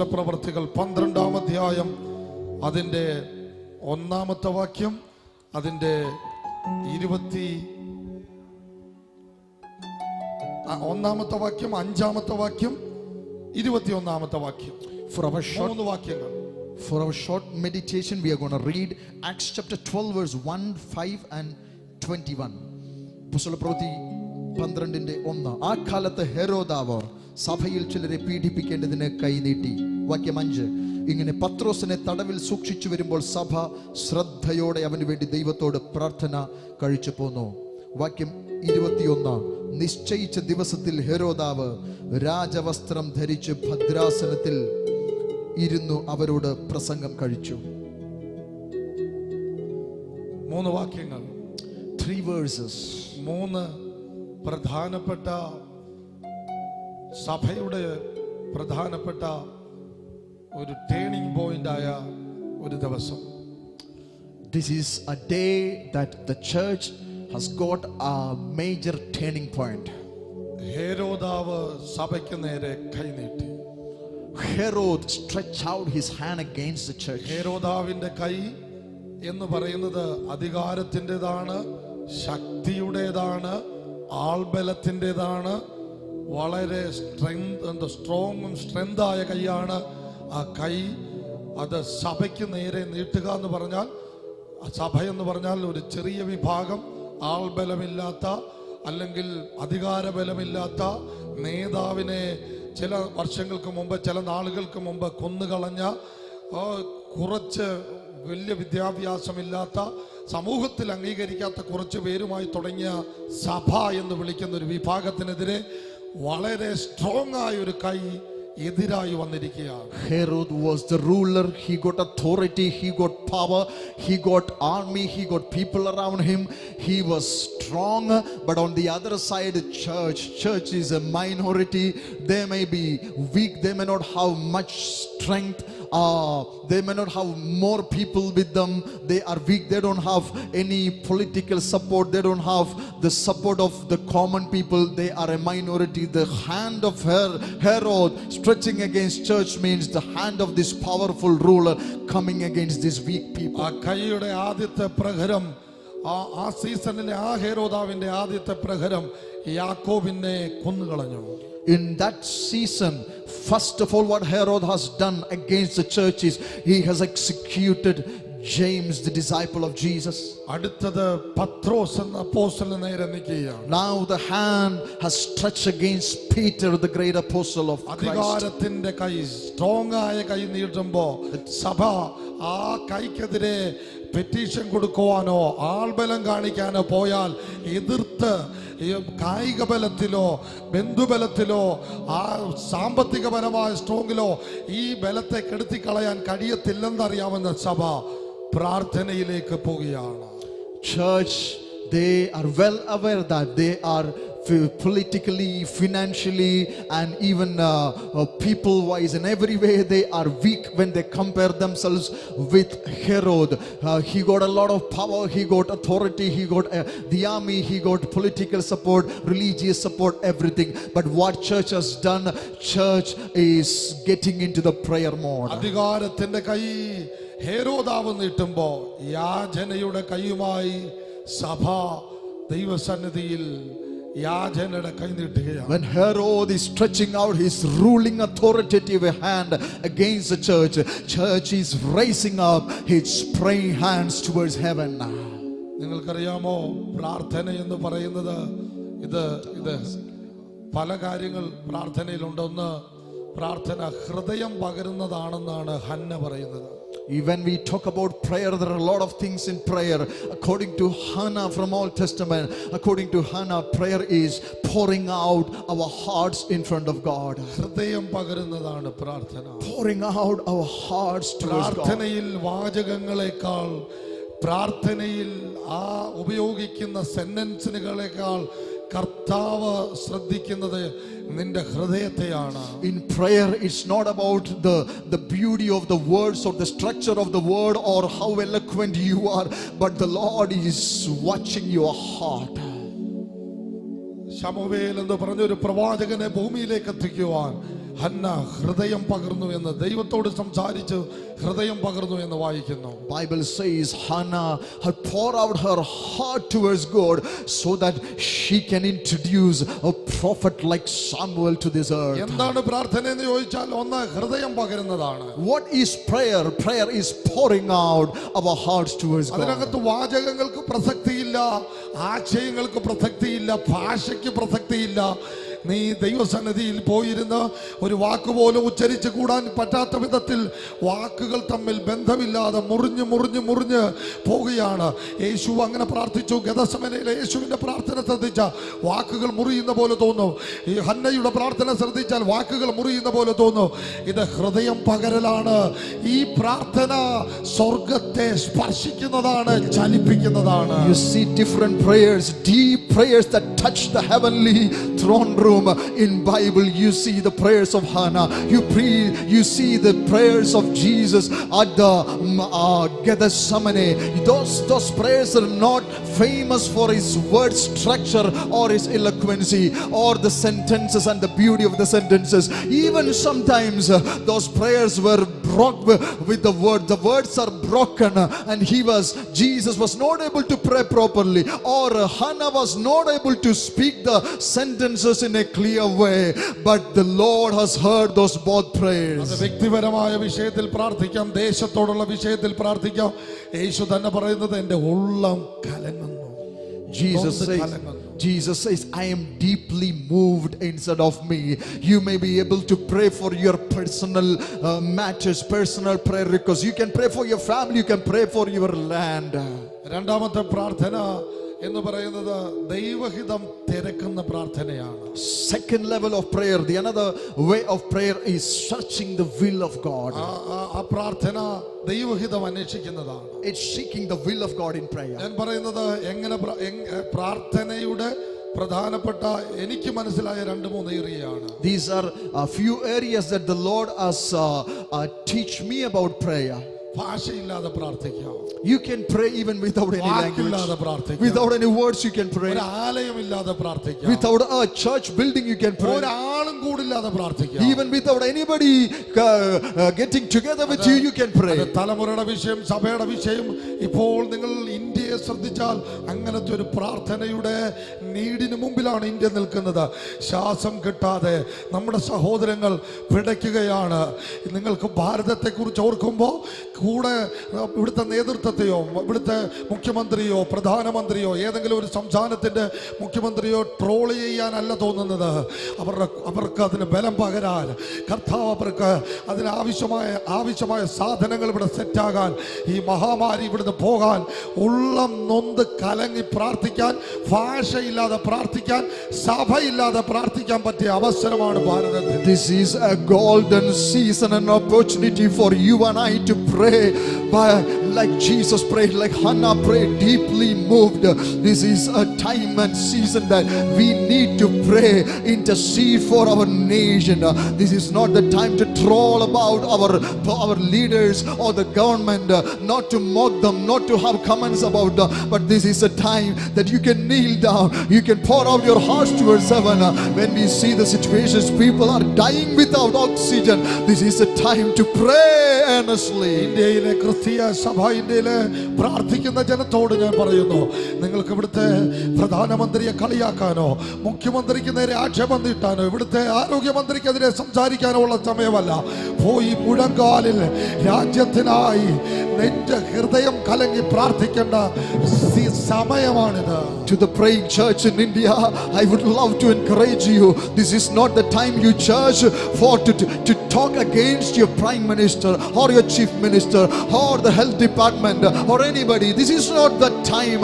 അപ്പോസ്തല പ്രവർത്തികൾ 12-ാം അധ്യായം അതിൻ്റെ 1-ാമത്തെ വാക്യം, അതിൻ്റെ 21-ാമത്തെ വാക്യം, 5-ാമത്തെ വാക്യം, 21-ാമത്തെ വാക്യം. For our short meditation, we are going to read Acts chapter 12, verse 1, 5 and 21. അപ്പോസ്തല പ്രവൃത്തി 12:1. ആ കാലത്ത് ഹെരോദാവ് സഭയിൽ ചിലരെ പീഡിപ്പിക്കേണ്ടതിന് കൈനീട്ടി. വാക്യം 5. ഇങ്ങനെ പത്രോസിനെ തടവിൽ സൂക്ഷിച്ചു വരുമ്പോൾ സഭ ശ്രദ്ധയോടെ അവന് വേണ്ടി ദൈവത്തോട് പ്രാർത്ഥന കഴിച്ചു പോന്നു. വാക്യം 21. നിശ്ചയിച്ച ദിവസത്തിൽ ഹെരോദാവ് രാജവസ്ത്രം ധരിച്ച് ഭദ്രാസനത്തിൽ ഇരുന്നു അവരോട് പ്രസംഗം കഴിച്ചു. 3 വാക്യങ്ങൾ, 3 verses. 3 പ്രധാനപ്പെട്ട സഭയുടെ പ്രധാനപ്പെട്ട ഒരു ടേണിംഗ് പോയിന്റ് ആയ ഒരു ദിവസം. This is a day that the church has got a major turning point. ഹെരോദാവ് സഭയ്ക്ക് നേരെ കൈനീട്ടി. Herod stretched out his hand against the church. ഹെരോദാവിന്റെ കൈ എന്ന് പറയുന്നത് അധികാരത്തിൻ്റെതാണ്, ശക്തിയുടേതാണ്, ആൾബലത്തിൻ്റെതാണ്. വളരെ സ്ട്രോങ്ങും സ്ട്രെങ്തായ കൈയാണ് ആ കൈ. അത് സഭയ്ക്ക് നേരെ നീട്ടുക എന്ന് പറഞ്ഞാൽ, സഭ എന്ന് പറഞ്ഞാൽ ഒരു ചെറിയ വിഭാഗം ആൾബലമില്ലാത്ത അല്ലെങ്കിൽ അധികാരബലമില്ലാത്ത നേതാവിനെ ചില വർഷങ്ങൾക്ക് മുമ്പ്, ചില നാളുകൾക്ക് മുമ്പ് കൊന്നുകളഞ്ഞ, കുറച്ച് വലിയ വിദ്യാഭ്യാസമില്ലാത്ത, സമൂഹത്തിൽ അംഗീകരിക്കാത്ത കുറച്ച് പേരുമായി തുടങ്ങിയ സഭ എന്ന് വിളിക്കുന്ന ഒരു വിഭാഗത്തിനെതിരെ വളരെ സ്ട്രോങ് ആയ ഒരു കൈ എതിരായി വന്നിരിക്കുകയാണ്. Herod was the ruler. He got authority, he got power, he got army, he got people around him. He was strong. But on the other side, church is a minority. They may be weak, they may not have much strength, they may not have more people with them. They are weak, they don't have any political support, they don't have the support of the common people. They are a minority. The hand of Herod stretching against church means the hand of this powerful ruler coming against these weak people. ആ കൈയുടെ ആദ്യത്തെ പ്രഹരം, ആ സീസണിലെ ആ ഹെരോദാവിന്റെ ആദ്യത്തെ പ്രഹരം യാക്കോബിനെ കൊന്നുകളഞ്ഞു. In that season, first of all, what Herod has done against the church is he has executed James, the disciple of Jesus. അടുത്തത് പത്രോസ് എന്ന അപ്പോസ്തലനെ നേരെ നീക്കുകയാണ്. Now the hand has stretched against Peter, the great apostle of Christ. അധികാരത്തിന്റെ കൈ, strong ആയ കൈ നീട്ടുമ്പോ സഭ ആ കൈക്കെതിരെ petition കൊടുക്കുവാനോ ആൾബലം കാണിക്കാനോ പോയാൽ എതിർത്ത് കായിക ബലത്തിലോ ബന്ധുബലത്തിലോ ആ സാമ്പത്തികപരമായ സ്ട്രോങ്ങിലോ ഈ ബലത്തെ കെടുത്തിക്കളയാൻ കഴിയത്തില്ലെന്നറിയാവുന്ന സഭ പ്രാർത്ഥനയിലേക്ക് പോവുകയാണ്. Church, they are well aware that they are politically, financially, and even people wise, in every way they are weak when they compare themselves with Herod. He got a lot of power, he got authority, he got the army, he got political support, religious support, everything. But what church has done, church is getting into the prayer mode. അധികാരത്തിന്റെ കൈ ഹെരോദാവ് നീട്ടുമ്പോ യാചനയുടെ കൈയുമായി സഭ ദൈവസന്നിധിയിൽ യാചനയുടെ കൈ നീട്ടുകയാണ്. When Herod is stretching out his ruling authoritative hand against the church, church is raising up its praying hands towards heaven. നിങ്ങൾക്കറിയാമോ, പ്രാർത്ഥന എന്ന് പറയുന്നത് ഇത് പല കാര്യങ്ങൾ പ്രാർത്ഥനയിലുണ്ട്. ഒന്ന്, പ്രാർത്ഥന ഹൃദയം പകരുന്നതാണെന്നാണ് ഹന്ന പറയുന്നത്. When we talk about prayer, there are a lot of things in prayer. According to Hannah from Old Testament, according to Hannah, prayer is pouring out our hearts in front of God. ഹൃദയം പകരുന്നതാണ് പ്രാർത്ഥന. Pouring out our hearts towards God. പ്രാർത്ഥനയിൽ വാചകങ്ങളെക്കാൾ, പ്രാർത്ഥനയിൽ ആ ഉപയോഗിക്കുന്ന സെന്റൻസുകളെക്കാൾ കർത്താവ് ശ്രദ്ധിക്കുന്നത് നിന്റെ ഹൃദയത്തെയാണ്. In prayer, it's not about the beauty of the words or the structure of the word or how eloquent you are, but the Lord is watching your heart. ശമൂവേൽ എന്ന് പറഞ്ഞ ഒരു പ്രവാചകനെ ഭൂമിയിലേക്ക് എത്തിക്കുവാൻ ഹന്ന ഹൃദയം പകർന്നു എന്ന്, ദൈവത്തോട് സംസാരിച്ച് ഹൃദയം പകർന്നു എന്ന് വായിക്കുന്നു. Bible says Hannah had poured out her heart towards God so that she can introduce a prophet like Samuel to this earth. എന്താണ് പ്രാർത്ഥന എന്ന് ചോദിച്ചാൽ ഒന്ന് ഹൃദയം പകരുന്നതാണ്. What is prayer? Prayer is pouring out our hearts towards God. അതിനകത്ത് വാചകങ്ങൾക്ക് പ്രസക്തിയില്ല, ആശയങ്ങൾക്ക് പ്രസക്തിയില്ല, ഭാഷയ്ക്ക് പ്രസക്തിയില്ല. നീ ദൈവസന്നിധിയിൽ പോയിരുന്ന് ഒരു വാക്കുപോലും ഉച്ചരിച്ച് കൂടാൻ പറ്റാത്ത വിധത്തിൽ വാക്കുകൾ തമ്മിൽ ബന്ധമില്ലാതെ മുറിഞ്ഞ് മുറിഞ്ഞ് മുറിഞ്ഞ് പോവുകയാണ്. യേശു അങ്ങനെ പ്രാർത്ഥിച്ചു. ഗെത്സമനയിലെ യേശുവിൻ്റെ പ്രാർത്ഥന ശ്രദ്ധിച്ച വാക്കുകൾ മുറിയുന്ന പോലെ തോന്നും. ഈ ഹന്നയുടെ പ്രാർത്ഥന ശ്രദ്ധിച്ചാൽ വാക്കുകൾ മുറിയുന്ന പോലെ തോന്നും. ഇത് ഹൃദയം പകരലാണ്. ഈ പ്രാർത്ഥന സ്വർഗത്തെ സ്പർശിക്കുന്നതാണ്, ചലിപ്പിക്കുന്നതാണ്. You see different prayers, deep prayers that touch the heavenly throne room. In Bible you see the prayers of Hannah, you see the prayers of Jesus at the Gethsemane. Those prayers are not famous for his word structure or his eloquency or the sentences and the beauty of the sentences. Even sometimes those prayers were broke with the words are broken, and Jesus was not able to pray properly, or Hannah was not able to speak the sentences in a clear way, but the Lord has heard those both prayers. അത് വ്യക്തിപരമായ വിഷയത്തിൽ പ്രാർത്ഥിക്കാം, ദേശത്തോടുള്ള വിഷയത്തിൽ പ്രാർത്ഥിക്കാം. യേശു തന്നെ പറയുന്നത് എൻ്റെ ഉള്ളം കലങ്ങുന്നു. Jesus says, I am deeply moved inside of me. You may be able to pray for your personal matters, personal prayer requests. You can pray for your family, you can pray for your land. രണ്ടാമത്തെ പ്രാർത്ഥന എന്ന് പറയുന്നത് ദൈവഹിതം തിരക്കുന്ന പ്രാർത്ഥനയാണ്. Second level of prayer, the another way of prayer is searching the will of God. ആ പ്രാർത്ഥന ദൈവഹിതം അന്വേഷിക്കുന്നതാണ്. It's seeking the will of God in prayer. ഞാൻ പറയുന്നത് എങ്ങനെ പ്രാർത്ഥനയുടെ പ്രധാനപ്പെട്ട എനിക്ക് മനസ്സിലായ 2-3 ഏരിയയാണ്. These are a few areas that the Lord has teach me about prayer. ഭാഷയില്ലാതെ പ്രാർത്ഥിക്കാം. You can pray even without any language. Without any words you can pray. ഒരു ആലയമില്ലാതെ പ്രാർത്ഥിക്കാം. Without a church building you can pray. ഒരാളും കൂടില്ലാതെ പ്രാർത്ഥിക്കാം. Even without anybody getting together with you, you can pray. തലമുറയുടെ വിഷയം, സഭയുടെ വിഷയം. ഇപ്പോൾ നിങ്ങൾ ഇന്ത്യയെ ശ്രദ്ധിച്ചാൽ അങ്ങനത്തെ ഒരു പ്രാർത്ഥനയുടെ നീടിന് മുമ്പിലാണ് ഇന്ത്യ നിൽക്കുന്നത്. ശ്വാസം കിട്ടാതെ നമ്മുടെ സഹോദരങ്ങൾ പിടയ്ക്കുകയാണ്. നിങ്ങൾക്ക് ഭാരതത്തെക്കുറിച്ച് ഓർക്കുമ്പോൾ കൂടെ ഇവിടുത്തെ നേതൃത്വത്തെയോ ഇവിടുത്തെ മുഖ്യമന്ത്രിയോ പ്രധാനമന്ത്രിയോ ഏതെങ്കിലും ഒരു സംസ്ഥാനത്തിൻ്റെ മുഖ്യമന്ത്രിയോ ട്രോൾ ചെയ്യാനല്ല തോന്നുന്നത്. അവർക്ക് അതിന് ബലം പകരാൻ കർത്താവ് അവർക്ക് ആവശ്യമായ സാധനങ്ങൾ ഇവിടെ സെറ്റാകാൻ, ഈ മഹാമാരി ഇവിടുന്ന് പോകാൻ, ഉള്ളം നൊന്ത് കലങ്ങി പ്രാർത്ഥിക്കാൻ, ഭാഷയില്ലാതെ പ്രാർത്ഥിക്കാൻ, സഭയില്ലാതെ പ്രാർത്ഥിക്കാൻ പറ്റിയ അവസരമാണ് ഭാരതത്തിൽ. This is a golden season and opportunity for you and I to pray like Jesus prayed, like Hannah prayed, deeply moved. This is a time and season that we need to pray, intercede for our nation. This is not the time to troll about our leaders or the government, not to mock them, not to have comments about them, but this is a time that you can kneel down, you can pour out your hearts towards heaven. When we see the situations, people are dying without oxygen, this is a time to pray earnestly. ഇന്ത്യയിലെ ക്രിസ്തീയ സഭ, ഇന്ത്യയിലെ പ്രാർത്ഥിക്കുന്ന ജനത്തോട് ഞാൻ പറയുന്നു, നിങ്ങൾക്ക് ഇവിടുത്തെ പ്രധാനമന്ത്രിയെ കളിയാക്കാനോ മുഖ്യമന്ത്രിക്ക് നേരെ ആക്ഷേപം നീട്ടാനോ ഇവിടുത്തെ ആരോഗ്യമന്ത്രിക്കെതിരെ സംസാരിക്കാനോ ഉള്ള സമയമല്ല. പോയി മുഴങ്കാലിൽ രാജ്യത്തിനായി നെഞ്ച് ഹൃദയം കലങ്ങി പ്രാർത്ഥിക്കേണ്ട സമയമാണിത്. To the praying church in India, I would love to encourage you. This is not the time you church for to talk against your prime minister or your chief minister or the health department or anybody. This is not the time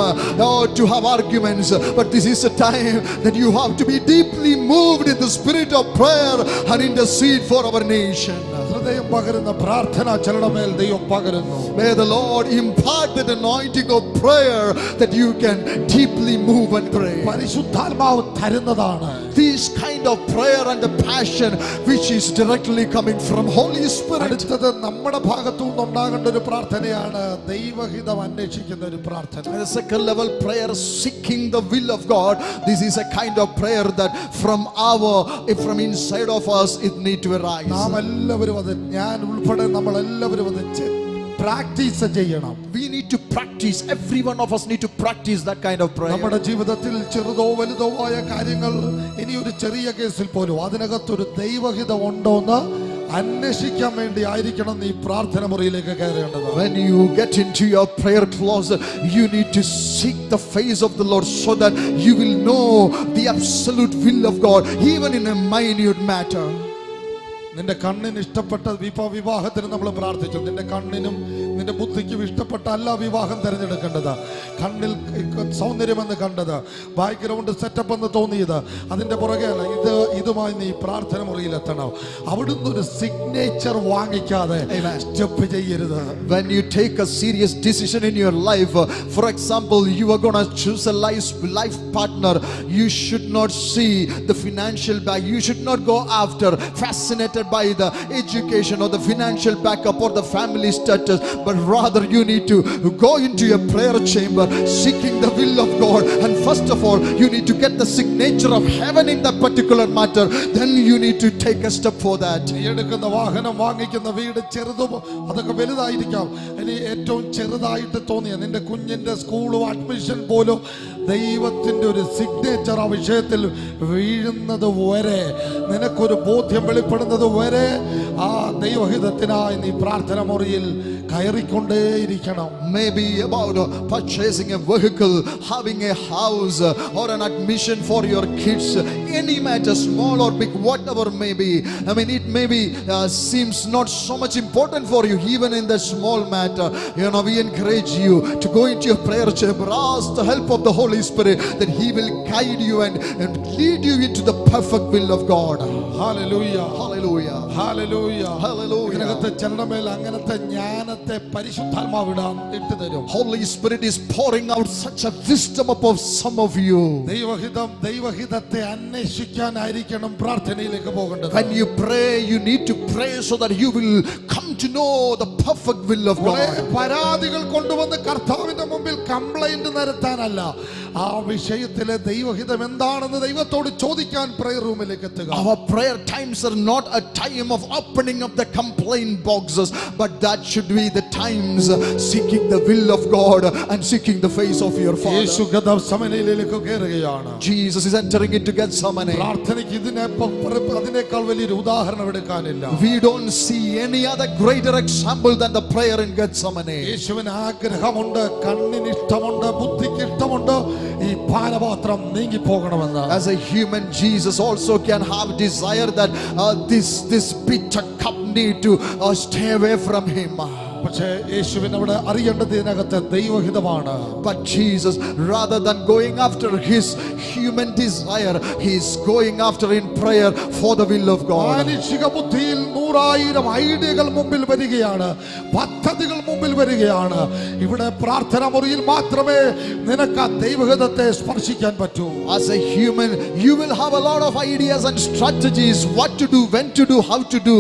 to have arguments, but this is a time that you have to be deeply moved in the spirit of prayer and intercede for our nation. ഹൃദയം പകരുന്ന പ്രാർത്ഥന ചിലരുടെ മേൽ ദൈവം പകരുന്നു. May the Lord impart that anointing of prayer that you can deeply move and pray. പരിശുദ്ധാത്മാവ് തരുന്നതാണ്. This kind of prayer and the passion which is directly coming from Holy Spirit. അടുത്തത് നമ്മുടെ ഭാഗത്തു നിന്നുണ്ടാകേണ്ട ഒരു പ്രാർത്ഥനയാണ് ദൈവഹിതം അന്വേഷിക്കുന്ന ഒരു പ്രാർത്ഥന. And the second level prayer, seeking the will of God. This is a kind of prayer that from inside of us it need to arise. നാം എല്ലാവരും അത്, ഞാൻ ഉൾപ്പെടെ നമ്മൾ എല്ലാവരും അത് പ്രാക്ടീസ് ചെയ്യണം. We need to practice. Every one of us need to practice that kind of prayer. നമ്മുടെ ജീവിതത്തിൽ ചെറുതോ വലുതോ ആയ കാര്യങ്ങൾ, ഇനി ഒരു ചെറിയ കേസിൽ പോലും അതിനകത്തൊരു ദൈവഹിതം ഉണ്ടോ എന്ന് അന്വേഷിക്കാൻ വേണ്ടി ആയിരിക്കണം നീ പ്രാർത്ഥന മുറിയിലേക്ക് കയറേണ്ടത്. When you get into your prayer closet, you need to seek the face of the Lord so that you will know the absolute will of God, even in a minute matter. നിന്റെ കണ്ണിന് ഇഷ്ടപ്പെട്ട വിവാഹത്തിന് നമ്മൾ പ്രാർത്ഥിച്ചു. നിന്റെ കണ്ണിനും നിന്റെ ബുദ്ധിക്കും ഇഷ്ടപ്പെട്ട അല്ല വിവാഹം തിരഞ്ഞെടുക്കേണ്ടത്. കണ്ണിൽ സൗന്ദര്യമെന്ന് കണ്ടത്, ബാക്ക്ഗ്രൗണ്ട് സെറ്റപ്പ് എന്ന് തോന്നിയത്, അതിന്റെ പുറകെ അല്ല. ഇതുമായി നീ പ്രാർത്ഥന മുറിയിലെത്തണം. അവിടുന്ന് ഒരു സിഗ്നേച്ചർ വാങ്ങിക്കാതെ സ്റ്റെപ്പ് ചെയ്യരുത്. When you take a serious decision in your life, for example, you are going to choose a life partner, you should not see the financial back. You should not go after fascinated by the education or the financial backup or the family status, but rather you need to go into your prayer chamber seeking the will of God. And first of all, you need to get the signature of heaven in that particular matter. Then you need to take a step for that. എടുക്കുന്ന വാഹനം, വാങ്ങിക്കുന്ന വീട് ചെറുതും അതൊക്കെ വലുതായിരിക്കാം. ഇനി ഏറ്റവും ചെറുതായിട്ട് തോന്നിയ നിന്റെ കുഞ്ഞിന്റെ സ്കൂളും അഡ്മിഷൻ പോലും ദൈവത്തിന്റെ ഒരു സിഗ്നേച്ചർ ആ വിഷയത്തിൽ വീഴുന്നത് വരെ, നിനക്കൊരു ബോധ്യം വെളിപ്പെടുന്നത് വരെ ആ ദൈവഹിതത്തിനായി നീ പ്രാർത്ഥന മുറിയിൽ കയറിക്കൊണ്ടേയിരിക്കണം. Maybe about purchasing a vehicle, having a house, or an admission for your kids, any matter, small or big, whatever may be. I mean, it maybe seems not so much important for you, even in the small matter. You know, we encourage you to go into your prayer chamber, ask the help of the Holy Spirit, that He will guide you and lead you into the perfect will of God. Hallelujah, hallelujah, hallelujah, hallelujah. ഇതിനകത്ത് ചെന്നമേൽ അങ്ങനത്തെ ജ്ഞാനത്തെ പരിശുദ്ധാത്മാവിടാൻ ഇട്ടു തരും. Holy Spirit is pouring out such a wisdom upon some of you. ദൈവഹിതത്തെ അന്വേഷിക്കാനായിരിക്കണം പ്രാർത്ഥനയിലേക്ക് പോകേണ്ടത്. When you pray, you need to pray so that you will come to know the perfect will of God. പരാതികൾ കൊണ്ടുവന്ന് കർത്താവിന്റെ മുമ്പിൽ complaint നിരത്താനല്ല, ആ വിഷയത്തിലെ ദൈവഹിതം എന്താണെന്ന് ദൈവത്തോട് ചോദിക്കാൻ പ്രയർ റൂമിലേക്ക് എത്തുക. Our prayer times are not a time of opening up the complaint boxes, but that should be the times seeking the will of God and seeking the face of your Father. യേശു ഗെത്സമനയിലേക്ക് കയറുകയാണ്. Jesus is entering into Gethsemane. പ്രാർത്ഥനയ്ക്ക് അതിനേക്കാൾ വലിയൊരു ഉദാഹരണം എടുക്കാനില്ല. We don't see any other greater example than the prayer in Gethsemane. യേശുവിന് ആഗ്രഹമുണ്ട്, കണ്ണിന് ഇഷ്ടമുണ്ട്, ബുദ്ധിക്ക് ഇഷ്ടമുണ്ട് ഈ പാനപാത്രം നീങ്ങി പോകണമെന്ന്. As a human, Jesus also can have desire that this bitter cup need to stay away from him. പക്ഷേ യേശുവിന് അവിടെ അറിയേണ്ടത് ഇതിനകത്ത് ദൈവഹിതമാണ്. But Jesus, rather than going after his human desire, he is going after in prayer for the will of God. മാനുഷിക ബുദ്ധിയിൽ 100,000 ഐഡിയകൾ മുമ്പിൽ വരികയാണ്, പദ്ധതികൾ മുമ്പിൽ വരികയാണ്. ഇവിടെ പ്രാർത്ഥന മുറിയിൽ മാത്രമേ നിനക്ക് ആ ദൈവഹിതത്തെ സ്പർശിക്കാൻ പറ്റൂ. As a human, you will have a lot of ideas and strategies, what to do, when to do, how to do.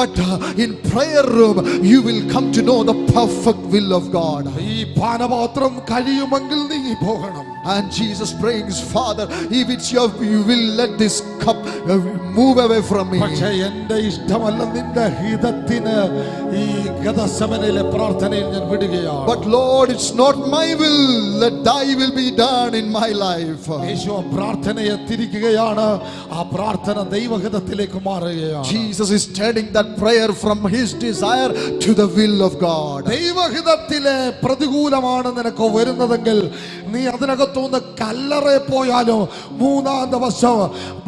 But in prayer room, you will come to know the perfect will of God. ഈ പാനപാത്രം കഴിയുമെങ്കിൽ നീങ്ങി പോകണം. And Jesus prays, Father, if it's your will, let this cup move away from me. പക്ഷേ എൻ്റെ ഇഷ്ടമല്ല, നിന്റെ ഹിതത്തിന് ഈ ഗെത്സമനയിലെ പ്രാർത്ഥനയിൽ ഞാൻ വിടുകയാണ്. But Lord, it's not my will, let thy will be done in my life. യേശു പ്രാർത്ഥനയെ തിരിക്കുകയാണ്, ആ പ്രാർത്ഥന ദൈവഹിതത്തിലേക്ക് മാറുകയാണ്. Jesus is turning that prayer from his desire to the will of God. ദൈവഹിതത്തിലെ പ്രതികൂലമാണ് നിനക്ക് വരുന്നതെങ്കിൽ നീ അതിനകത്തുനിന്ന് കല്ലറെ പോയാലും 3-ാം ദിവസം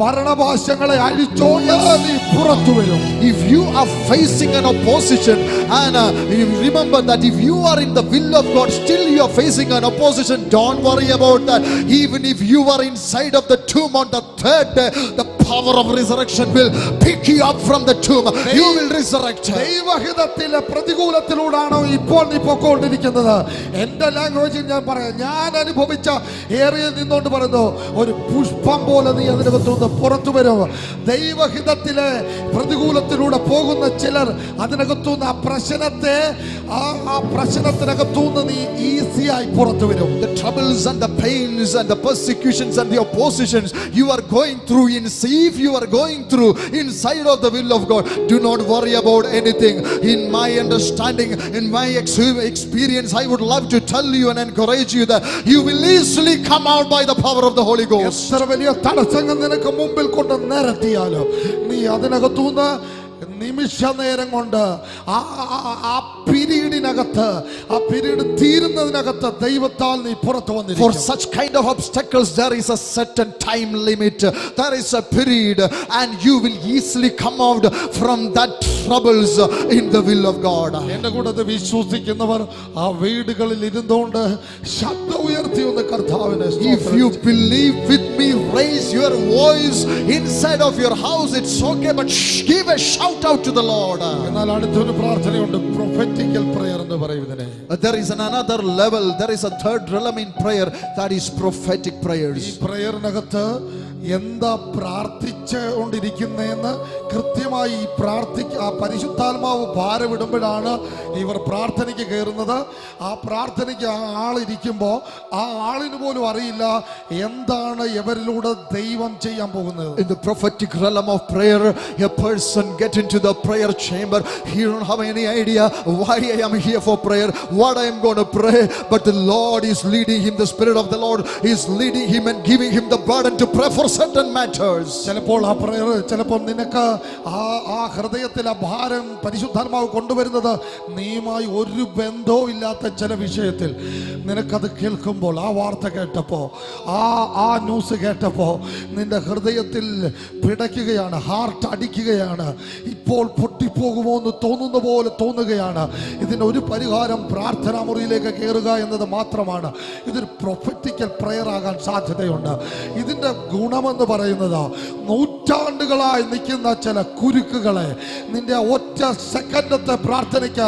ഭരണഭാഷങ്ങളെ അഴിച്ചോണ്ട് നീ പുറത്തു വരും. If you are facing an opposition, and you remember that if you are in the will of God, still you are facing an opposition, don't worry about that. Even if you are inside of the tomb on the third day, the power of resurrection will pick you up from the tomb. You will resurrect. ദൈവഹിതത്തിലെ പ്രതികൂലത്തിലൂടെയാണോ ഇപ്പോൾ നീ പൊക്കോണ്ടിരിക്കുന്നത്? എന്റെ ലാംഗ്വേജിൽ ഞാൻ പറയാം, ഞാൻ അനുഭവിച്ച ഏറിയ നിന്നുകൊണ്ട് പറയുന്നു, ഒരു പുഷ്പം പോലെ നീ അതിനകത്തുനിന്ന് പുറത്തു വരും. ദൈവഹിതത്തിലെ പ്രതികൂലത്തിലൂടെ പോകുന്ന ചിലർ അതിനകത്തുനിന്ന് ആ പ്രശ്നത്തിനകത്തുനിന്ന് നീ ഈസിയായി പുറത്തു വരും. The troubles and the pains and the persecutions and the oppositions you are going through, if you are going through inside of the will of God, do not worry about anything. In my understanding, in my experience, I would love to tell you and encourage you that you will easily come out by the power of the Holy Ghost. എത്ര വലിയ തടസ്സങ്ങൾ നിനക്ക് മുമ്പിൽ കൊണ്ട് നിരത്തിയാലോ നീ അതിനകത്തുനിന്ന് നിമിഷ നേരം കൊണ്ട് ആ പീരീഡിനകത്ത്, ആ പീരീഡ് തീരുന്നതിനകത്ത് ദൈവത്താൽ നീ പുറത്തു വന്നിരിക്കും. For such kind of obstacles there is a certain time limit, there is a period, and you will easily come out from that troubles in the will of God. എന്റെ കൂടെ വിശ്വസിക്കുന്നവർ ആ വീടുകളിൽ ഇരുന്നുകൊണ്ട് ശബ്ദം ഉയർത്തി ഒന്ന് കർത്താവിനെ സ്തോത്രം. If you believe with me, raise your voice inside of your house. It's okay, but give a shout out to the Lord. എന്നാൽ അടുത്തൊരു പ്രാർത്ഥനയുണ്ട്, പ്രൊഫറ്റിക്കൽ പ്രയർ എന്ന് പറയുന്നതിനെ. There is another level, there is a third realm in prayer, that is prophetic prayers. ഈ പ്രയറിനകത്ത് എന്താ പ്രാർത്ഥിച്ചുകൊണ്ടിരിക്കുന്നതെന്ന് കൃത്യമായി പരിശുദ്ധാത്മാവ് ഭാരമിടുമ്പോഴാണ് ഇവർ പ്രാർത്ഥനയ്ക്ക് കയറുന്നത്. ആ പ്രാർത്ഥനയ്ക്ക് ആളിരിക്കുമ്പോൾ ആ ആളിന് പോലും അറിയില്ല എന്താണ് ഇവരിലൂടെ ദൈവം ചെയ്യാൻ പോകുന്നത്. In the prophetic realm of prayer, a person get into the prayer chamber, he don't have any idea why I am here for prayer, what I am going to pray, but the Lord is leading him, the Spirit of the Lord is leading him and giving him the burden to pray for certain matters. ചിലപ്പോൾ ആ prayer, ചിലപ്പോൾ നിനക്ക് ആ ഹൃദയത്തിൽ ആ ഭാരം പരിശുദ്ധാത്മാവ് കൊണ്ടുവരുന്നത് നീയുമായി ഒരു ബന്ധവും ഇല്ലാത്ത ചില വിഷയത്തിൽ നിനക്കത് കേൾക്കുമ്പോൾ, ആ വാർത്ത കേട്ടപ്പോൾ, ആ ന്യൂസ് കേട്ടപ്പോൾ നിന്റെ ഹൃദയത്തിൽ പിടയ്ക്കുകയാണ്, ഹാർട്ട് അടിക്കുകയാണ്, ഇപ്പോൾ പൊട്ടിപ്പോകുമോ എന്ന് തോന്നുന്ന പോലെ തോന്നുകയാണ്. ഇതിനൊരു പരിഹാരം പ്രാർത്ഥനാ മുറിയിലേക്ക് കയറുക എന്നത് മാത്രമാണ്. ഇതൊരു പ്രൊഫറ്റിക്കൽ പ്രയർ ആകാൻ സാധ്യതയുണ്ട്. ഇതിന്റെ ഗുണമെന്ന് പറയുന്നത് നൂറ്റാണ്ടുകളായി നിൽക്കുന്ന ചില കുരുക്കുകളെ നിന്റെ ഒറ്റ സെക്കൻഡത്തെ പ്രാർത്ഥനയ്ക്ക്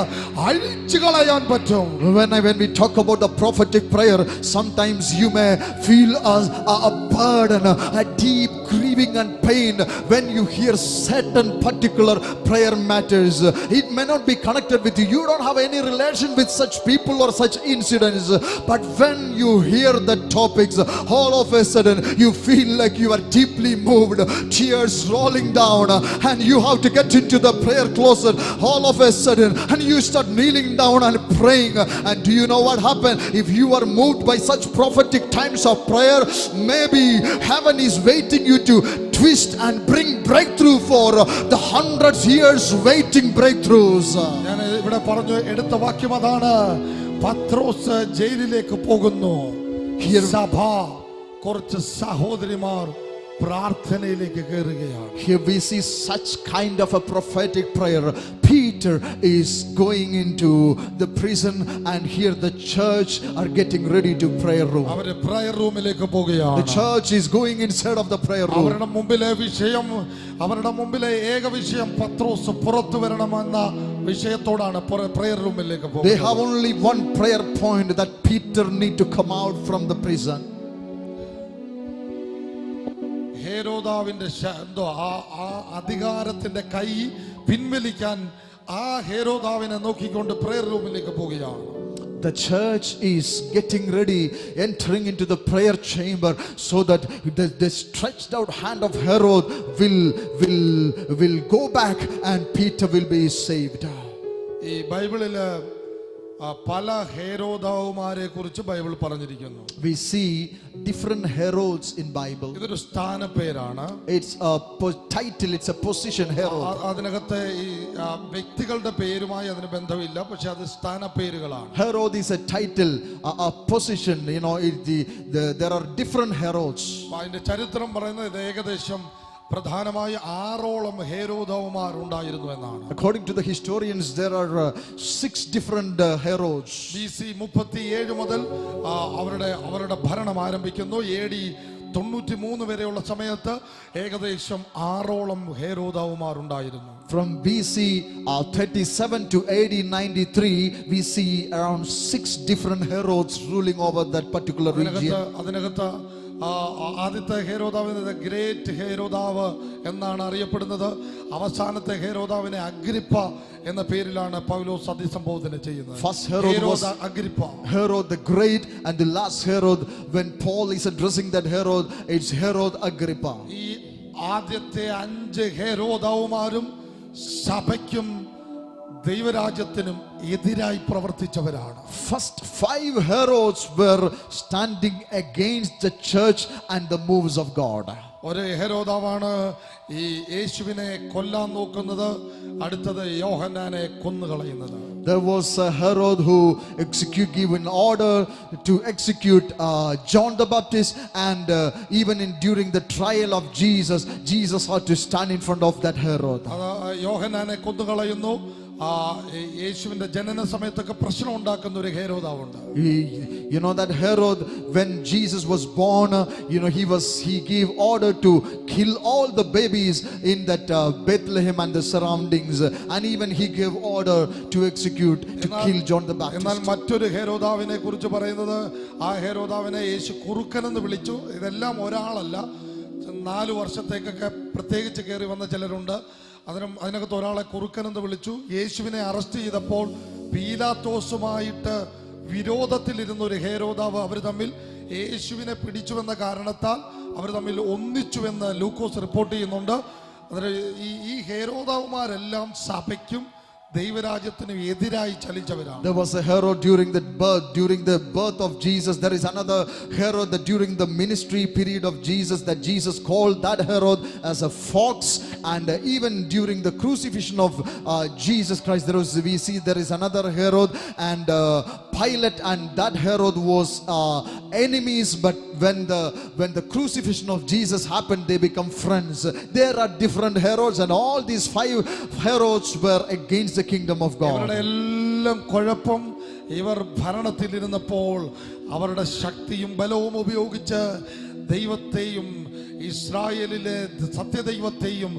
അഴിച്ചു കളയാൻ പറ്റും. When we talk about the prophetic prayer, sometimes you may feel a burden, a deep grieving and pain when you hear certain particular prayer matters. It may not be connected with you, you don't have any relation with such people or such incidents, but when you hear the topics, all of a sudden you feel like you are deeply moved, tears rolling down, and you have to get into the prayer closet all of a sudden, and you start kneeling down and praying. And do you know what happened? If you are moved by such prophetic times of prayer, maybe heaven is waiting you to twist and bring breakthrough for the hundreds years waiting breakthroughs. ഞാൻ ഇവിടെ പറഞ്ഞു എടുത്ത വാക്യം അതാണ്. പത്രോസ് ജയിലിലേക്ക് പോകുന്നു. സഭ കുറച്ച് സഹോദരിമാർ പ്രാർത്ഥനയിലേക്ക് കയറുകയാണ്. Here we see such kind of a prophetic prayer. Peter is going into the prison, and here the church are getting ready to prayer room. അവര് prayer roomലേക്ക് പോകുകയാണ്. The church is going inside of the prayer room. അവരുടെ മുമ്പിലെ ഏക വിഷയം പത്രോസ് പുറത്തു വരണമെന്ന വിഷയത്തോടാണ് prayer roomലേക്ക് പോകുന്നത്. They have only one prayer point, that Peter need to come out from the prison. ഹേരോദാവിന്റെ എന്തോ ആ അധികാരത്തിന്റെ കൈ പിൻവലിക്കാൻ ആ ഹേരോദാവിനെ നോക്കിക്കൊണ്ട് പ്രയർ റൂമിലേക്ക് പോവുകയാണ്. The church is getting ready, entering into the prayer chamber, so that the stretched out hand of Herod will go back and Peter will be saved. ഈ ബൈബിളില് പല ഹേരോദാവുമാരെ കുറിച്ച് ബൈബിൾ പറഞ്ഞിരിക്കുന്നു. We see different Herods in Bible. ഇതൊരു സ്ഥാനപ്പേരാണ്. It's a title, it's a position, Herod. അതിനകത്തെ ഈ വ്യക്തികളുടെ പേരുമായി അതിന് ബന്ധമില്ല, പക്ഷെ അത് സ്ഥാനപ്പേരുകളാണ്. Herod is a title, a position, you know. There are different Herods. അതിന്റെ ചരിത്രം പറയുന്നത് ഏകദേശം പ്രധാനമായി 6ഓളം ഹേരോദാവുമാർ ഉണ്ടായിരുന്നു എന്നാണ്. According to the historians, there are 6 different Herods. BC 37 മുതൽ അവരുടെ ഭരണം ആരംഭിക്കുന്നു. AD 93 വരെയുള്ള സമയത്ത് ഏകദേശം 6ഓളം ഹേരോദാവുമാർ ഉണ്ടായിരുന്നു. From BC 37 to AD 93, we see around 6 different Herods ruling over that particular region. അതിനകത്ത് ആദ്യത്തെ ഹേരോദാവിനെ ഗ്രേറ്റ് ഹേരോദാവ് എന്നാണ് അറിയപ്പെടുന്നത്. അവസാനത്തെ ഹേരോദാവിനെ അഗ്രിപ്പ എന്ന പേരിലാണ് പൗലോസ് അഭിസംബോധന ചെയ്യുന്നത്. First Herod was Agrippa, Herod the Great, and the last Herod, when Paul is addressing that Herod, it's Herod Agrippa. ഈ ആദ്യത്തെ 5 ഹേരോദാവുമാരും സഭയ്ക്കും ദൈവരാജ്യത്തിനും എതിരായി പ്രവർത്തിച്ചവരാണ്. First 5 Herods were standing against the church and the moves of God. ഒരു ഹെരോദാവാണ് ഈ യേശുവിനെ കൊല്ലാൻ നോക്കുന്നത്, അടുത്തത് യോഹന്നാനെ കൊന്നുകളയുന്നത്. There was a Herod who given order to execute John the Baptist, and even during the trial of Jesus had to stand in front of that Herod. യോഹന്നാനെ കൊന്നുകളയുന്നു. യേശുവിന്റെ ജനന സമയത്തൊക്കെ പ്രശ്നം ഉണ്ടാക്കുന്ന ഒരു ഹേരോദാവുണ്ട്. You know that Herod, when Jesus was born, he gave order to kill all the babies in that Bethlehem and the surroundings, and even he gave order to kill John the Baptist. എന്നാൽ മറ്റൊരു ഹേരോദാവിനെ കുറിച്ച് പറയുന്നത്, ആ ഹേരോദാവിനെ യേശു കുറുക്കനെന്ന് വിളിച്ചു. ഇതെല്ലാം ഒരാളല്ല, 4 വർഷത്തേക്കൊക്കെ പ്രത്യേകിച്ച് കയറി വന്ന ചിലരുണ്ട്. അതിനകത്ത് ഒരാളെ കുറുക്കനെന്ന് വിളിച്ചു. യേശുവിനെ അറസ്റ്റ് ചെയ്തപ്പോൾ പീലാത്തോസുമായിട്ട് വിരോധത്തിലിരുന്ന ഒരു ഹേരോദാവ് അവർ തമ്മിൽ യേശുവിനെ പിടിച്ചുവെന്ന കാരണത്താൽ അവർ തമ്മിൽ ഒന്നിച്ചുവെന്ന് ലൂക്കോസ് റിപ്പോർട്ട് ചെയ്യുന്നുണ്ട്. ഈ ഹേരോദാവുമാരെല്ലാം സഭയ്ക്കും ദൈവരാജ്യത്തിനും എതിരായി ചലിച്ചവരാണ്. There was a Herod during the birth of Jesus. There is another Herod that during the ministry period of Jesus, that Jesus called that Herod as a fox, and even during the crucifixion of Jesus Christ, we see there is another Herod, and Pilate and that Herod was enemies, but when the crucifixion of Jesus happened, they become friends. There are different Herods, and all these 5 Herods were against the kingdom of God. ഇവരുടെ എല്ലാം കുഴപ്പം, ഇവർ ഭരണത്തിലിരുന്നപ്പോൾ അവരുടെ ശക്തിയും ബലവും ഉപയോഗിച്ച് ദൈവത്തെയും ഇസ്രായേലിലെ സത്യദൈവത്തെയും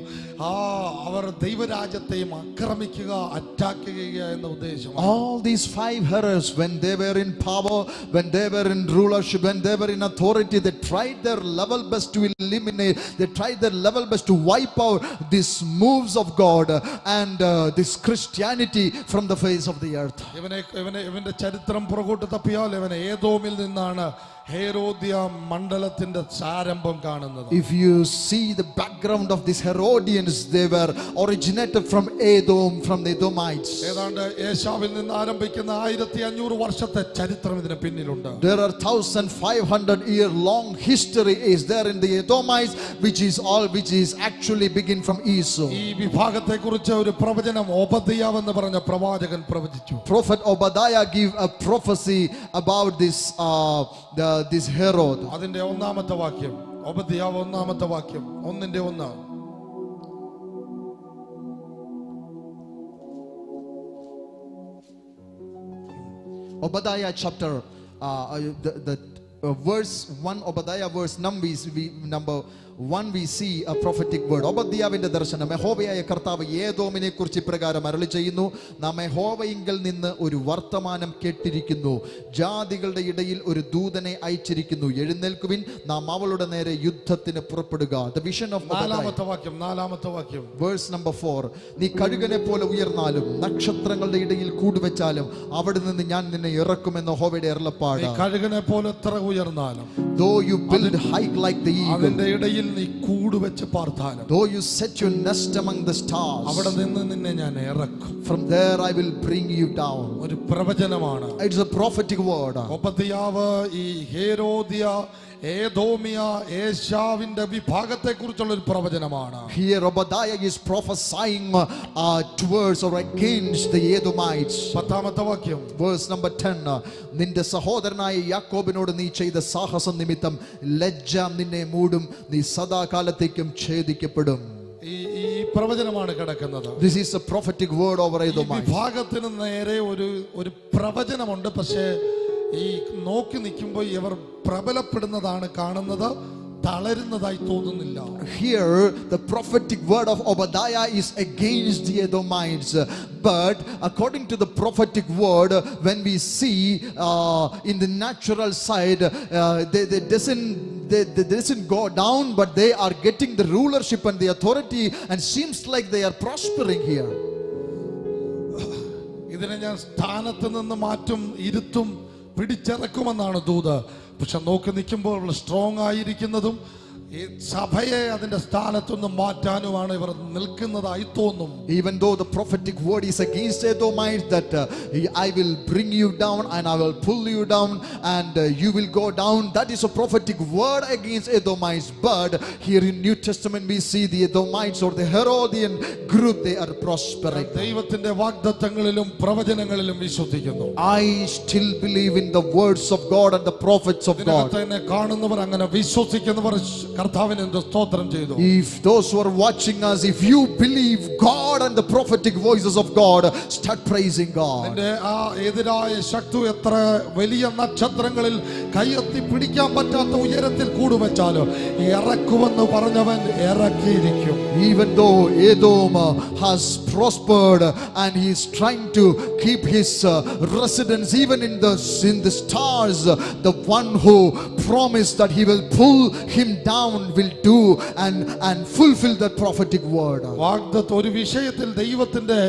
അവർ ദൈവരാജ്യത്തെയും ആക്രമിക്കുക, അറ്റാക്ക് ചെയ്യുക എന്ന ഉദ്ദേശം. All these 5 Herods, when they were in power, when they were in rulership, when they were in authority, they tried their level best to eliminate, they tried their level best to wipe out these moves of God and this Christianity from the face of the earth. ഇവന്റെ ചരിത്രം പുറകോട്ട് തപ്പിയാൽ ഇവൻ ഏദോമിൽ നിന്നാണ് ഹേരോദ്യ മണ്ഡലത്തിന്റെ ആരംഭം കാണുന്നത്. If you see the background of these Herodians, they were originated from Edom, from the Edomites. ഏതാണ്ട് ഏശാവിൽ നിന്ന് ആരംഭിക്കുന്ന 1500 വർഷത്തെ ചരിത്രം ഇതിന് പിന്നിലുണ്ട്. There are 1500-year long history is there in the Edomites, which is actually begin from Esau. ഈ വിഭാഗത്തെ കുറിച്ച് ഒരു പ്രവചനം ഓബദ്യാവ് എന്ന് പറഞ്ഞ പ്രവാചകൻ പ്രവചിച്ചു. Prophet Obadiah gave a prophecy about this Herod. അതിന്റെ 1-ാമത്തെ വാക്യം, ഓബദ്യാവ് 1-ാമത്തെ വാക്യം, 1:1. Obadiah chapter verse 1, Obadiah verse number 1, we see a prophetic word. ഒബദ്യാവിന്റെ ദർശനം. യഹോവയായ കർത്താവ് ഏദോമിനെ കുറിച്ച് ഇപ്രകാരം അരുളി ചെയ്യുന്നു, നാം യഹോവയിങ്കൽ നിന്ന് ഒരു വർത്തമാനം കേട്ടിരിക്കുന്നു, ജാതികളുടെ ഇടയിൽ ഒരു ദൂതനെ അയച്ചിരിക്കുന്നു, എഴുന്നേൽക്കുവിൻ, നാം അവളുടെ നേരെ യുദ്ധത്തിന് പുറപ്പെടുക. The vision of Obadiah. 4-ാമത്തെ വാക്യം, verse number 4. നീ കഴുകനെ പോലെ ഉയർന്നാലും നക്ഷത്രങ്ങളുടെ ഇടയിൽ കൂടുവെച്ചാലും അവിടെ നിന്ന് ഞാൻ നിന്നെ ഇറക്കുമെന്ന് യഹോവയുടെ അരുളപ്പാട്. കഴുകനെ പോലെ എത്ര ഉയർന്നാലും, though you build high like the eagle, അതിന്റെ ഇടയിൽ നീ കൂടുവെച്ച് പാർത്താലും, though you set your nest among the stars, അവിടെ നിന്ന് നിന്നെ ഞാൻ ഇറക്കും, from there I will bring you down. ഒരു പ്രവചനമാണ്. It's a prophetic word. ഓബദ്യാവ് ഈ ഹേരോദ്യ ഏദോമിയ ഏശാവിന്റെ വിഭാഗത്തെ കുറിച്ചുള്ള ഒരു പ്രവചനമാണ്. Here Obadiah is prophesying towards or against the Edomites. 10ാമത്തെ വാക്യം, Verse number 10. നിന്റെ സഹോദരനായ യാക്കോബിനോട് നീ ചെയ്ത സാഹസം നിമിത്തം ലജ്ജ നിന്നെ മൂടും, നീ സദാകാലത്തേക്കും ഛേദിക്കപ്പെടും. ഈ പ്രവചനമാണ് കിടക്കുന്നത്. This is a prophetic word over Edomites. വിഭാഗത്തിന് നേരെ ഒരു പ്രവചനമുണ്ട്. പക്ഷേ ഈ നോക്കി നിൽക്കുമ്പോൾ ഇവർ പ്രബലപ്പെടുന്നതാണ് കാണുന്നത്, തളരുന്നതായി തോന്നുന്നില്ല. Here the prophetic word of Obadiah is against the Edomites, but according to the prophetic word, when we see in the natural side, they doesn't go down, but they are getting the rulership and the authority, and seems like they are prospering here. ഇതിനെ ഞാൻ സ്ഥാനത്ത് നിന്ന് മാറ്റും, ഇരുത്തും, പിടിച്ചിറക്കുമെന്നാണ് ദൂത്. പക്ഷെ നോക്കി നിൽക്കുമ്പോൾ strong ആയിരിക്കുന്നതും ഈ സഭയെ അതിന്റെ സ്ഥാനത്തുനിന്ന് മാറ്റാനുമാണ് ഇവർ നിൽക്കുന്നതായി തോന്നും. Even though the prophetic word is against Edomites, that I will bring you down and I will pull you down and you will go down, that is a prophetic word against Edomites. But here in New Testament we see the Edomites or the Herodian group, they are prospering. ദൈവത്തിന്റെ വാഗ്ദത്തങ്ങളിലും പ്രവചനങ്ങളിലും വിശ്വസിക്കുന്നു. I still believe in the words of God and the prophets of God. ഇതിനെ കാണുന്നവർ, അങ്ങനെ വിശ്വസിക്കുന്നവർ കർത്താവിനെ സ്തോത്രം ചെയ്തു. If those who are watching us, if you believe God and the prophetic voices of God, start praising God. നിന്റെ ആ എതിരായ ശക്തി എത്ര വലിയ നക്ഷത്രങ്ങളിൽ കൈയെത്തി പിടിക്കാൻ പറ്റാത്ത ഉയരത്തിൽ കൂടുവെച്ചാലും ഇറക്കുമെന്ന് പറഞ്ഞവൻ ഇറക്കിയിരിക്കും. Even though Edom has prospered and he is trying to keep his residence even in the stars, the one who promised that he will pull him down will do and fulfill that prophetic word. വാഗ്ദത്തം, ഒരു വിഷയത്തിൽ ദൈവത്തിന്റെ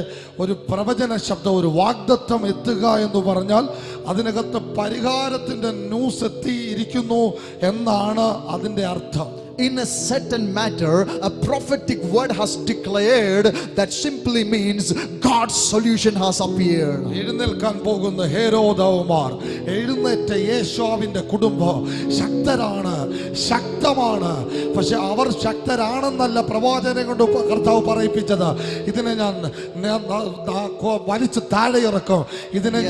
ഒരു പ്രവചന ശബ്ദം, ഒരു വാഗ്ദത്തം എത്തുക എന്ന് പറഞ്ഞാൽ അതിനകത്ത് പരിഹാരത്തിന്റെ ന്യൂസ് എത്തിയിരിക്കുന്നു എന്നാണ് അതിന്റെ അർത്ഥം. In a certain matter, a prophetic word has declared, that simply means God's solution has appeared. എഴുന്നേൽക്കാൻ പോകുന്ന ഹേരോദാവുമാർ, എഴുന്നേറ്റ യേശുവിന്റെ കുടുംബം ശക്തരാണ്, ശക്തമാണ്. പക്ഷെ അവർ ശക്തരാണെന്നല്ല പ്രവാചകനെ കൊണ്ട് കർത്താവ് പറയിപ്പിച്ചത്. ഇതിനെ ഞാൻ വലിച്ചു താഴെ ഇറക്കും, ഇതിനെ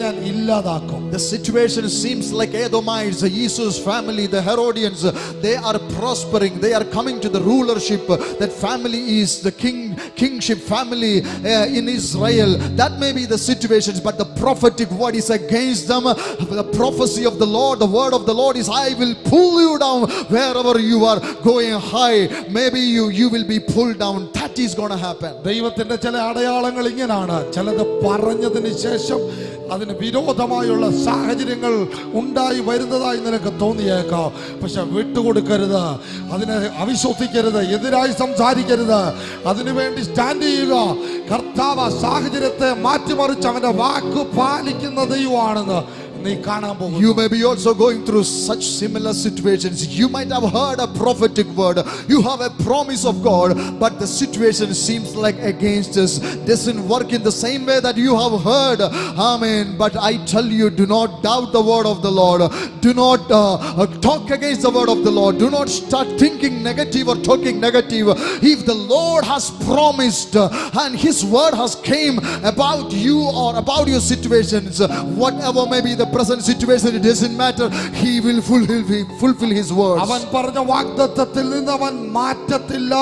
ഞാൻ ഇല്ലാതാക്കും. The situation seems like Edomites, the Esau's family, the Herodians, they are prospering, they are coming to the rulership. That family is the kingship family in Israel. That may be the situations, but the prophetic word is against them. The prophecy of the Lord, the word of the Lord is, I will pull you down wherever you are going high. Maybe you will be pulled down. That is going to happen. ദൈവത്തിന്റെ ചില അടയാളങ്ങൾ ഇങ്ങനെയാണ്. ചിലത് പറഞ്ഞതിന് ശേഷം അതിന് വിരോധമായുള്ള സാഹചര്യങ്ങൾ ഉണ്ടായി വരുന്നതായി നിനക്ക് തോന്നിയേക്കാം. പക്ഷെ വിട്ടുകൊടുക്കരുത്, അതിനെ അവിശ്വസിക്കരുത്, എതിരായി സംസാരിക്കരുത്, അതിനുവേണ്ടി സ്റ്റാൻഡ് ചെയ്യുക. കർത്താവ് സാഹചര്യത്തെ മാറ്റിമറിച്ച് അവന്റെ വാക്ക് പാലിക്കുന്ന ദൈവമാണെന്ന് You may be also going through such similar situations. You might have heard a prophetic word, you have a promise of God, but the situation seems like against us, doesn't work in the same way that you have heard. Amen. But I tell you, do not doubt the word of the Lord. Do not talk against the word of the Lord. Do not start thinking negative or talking negative. If the Lord has promised and his word has came about you or about your situations, whatever may be the present situation, it doesn't matter. He will fulfill his words. അവൻ പറഞ്ഞ വാഗ്ദത്തത്തിൽ നിന്ന് അവൻ മാറ്റത്തില്ല,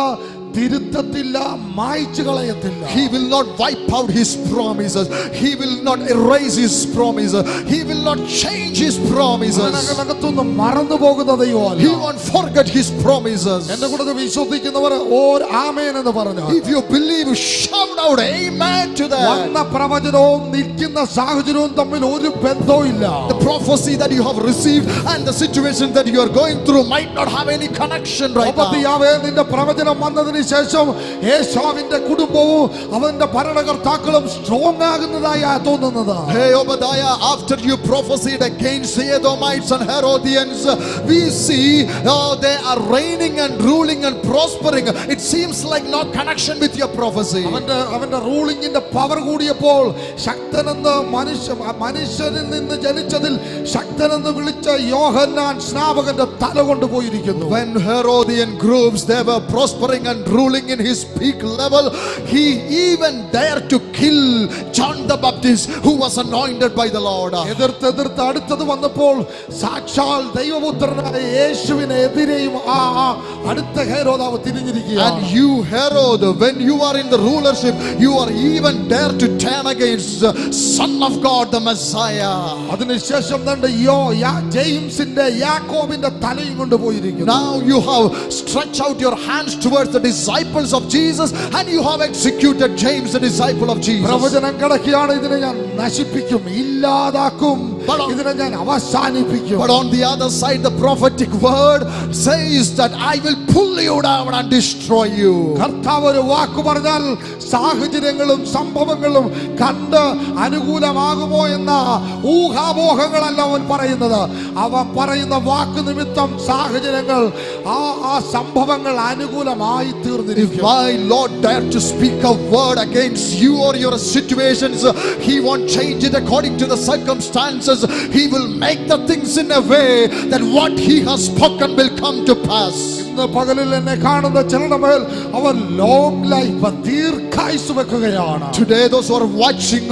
തിരുത്തത്തില്ല, മായ്ച്ചു കളയത്തില്ല. He will not wipe out his promises. He will not erase his promises. He will not change his promises. അവനകത്തുനിന്ന് മറന്നു പോകുന്ന ദൈവമല്ല. He won't forget his promises. എന്റെ കൂടെ വിശ്വസിക്കുന്നവർ ഓർ ആമേൻ എന്ന് പറഞ്ഞു. If you believe, shout out amen to that. വന്ന പ്രവചനവും നിൽക്കുന്ന സാഹചര്യവും തമ്മിൽ ഒരു ബന്ധവും ഇല്ല. The prophecy that you have received and the situation that you are going through might not have any connection right now. നിന്റെ പ്രവചനം വന്നതിന് അതിനുശേഷം ഏശാവിന്റെ കുടുംബവും അവന്റെ ഭരണകർത്താക്കളും സ്ട്രോങ് ആകുന്നതായി തോന്നുന്നത്. Hey Obadiah, after you prophesied against the Edomites and Herodians, we see they are reigning and ruling and prospering. It seems like no connection with your prophecy. അവന്റെ റൂളിംഗിന്റെ power കൂടിയപ്പോൾ ശക്തനെന്ന് മനുഷ്യനിൽ നിന്ന് ജനിച്ചതിൽ ശക്തനെന്ന് വിളിച്ച യോഹന്നാൻ സ്നാപകന്റെ തല കൊണ്ടുപോയിരിക്കുന്നു. When Herodian groups they were prospering and ruling in his peak level, he even dared to kill John the Baptist, who was anointed by the Lord. എതിർത്ത് അടുത്തത് വന്നപ്പോൾ സാക്ഷാൽ ദൈവപുത്രനായ യേശുവിനെ എതിരെയും അടുത്ത ഹെരോദാവ് തിരിഞ്ഞിരിക്കുകയാണ്. And you Herod, when you are in the rulership, you are even dare to turn against the Son of God, the Messiah. അതിനുശേഷം ജെയിംസിന്റെ യാക്കോബിന്റെ തലയും കൊണ്ടുപോയിരിക്കുന്നു. Now you have stretched out your hands towards the disciples of Jesus and you have executed James, the disciple of Jesus. പ്രവചനം കിടക്കുകയാണ്, ഇതിനെ ഞാൻ നശിപ്പിക്കും, ഇല്ലാതാക്കും, ഇതിനെ ഞാൻ അവസാനിപ്പിക്കും. But on the other side the prophetic word says that I will pull you down and destroy you. കർത്താവ് ഒരു വാക്ക് പറഞ്ഞാൽ സാഹചര്യങ്ങളും സംഭവങ്ങളും കണ്ട് അനുകൂലമാകുമോ എന്ന ഊഹാപോഹങ്ങളല്ല അവൻ പറയുന്നത്. അവൻ പറയുന്ന വാക്ക് നിമിത്തം സാഹചര്യങ്ങൾ ആ സംഭവങ്ങൾ അനുകൂലമായി തീർന്നിരിക്കും. If my Lord dare to speak a word against you or your situations, he won't change it according to the circumstances. He will make the things in a way that what he has spoken will come to pass. ഇന്ന് പകലിൽ എന്നെ കാണുന്ന ചിലരുടെ മേൽ അവൻ long life, ദീർഘായുസ്സ് വെക്കുകയാണ്. Today those who are watching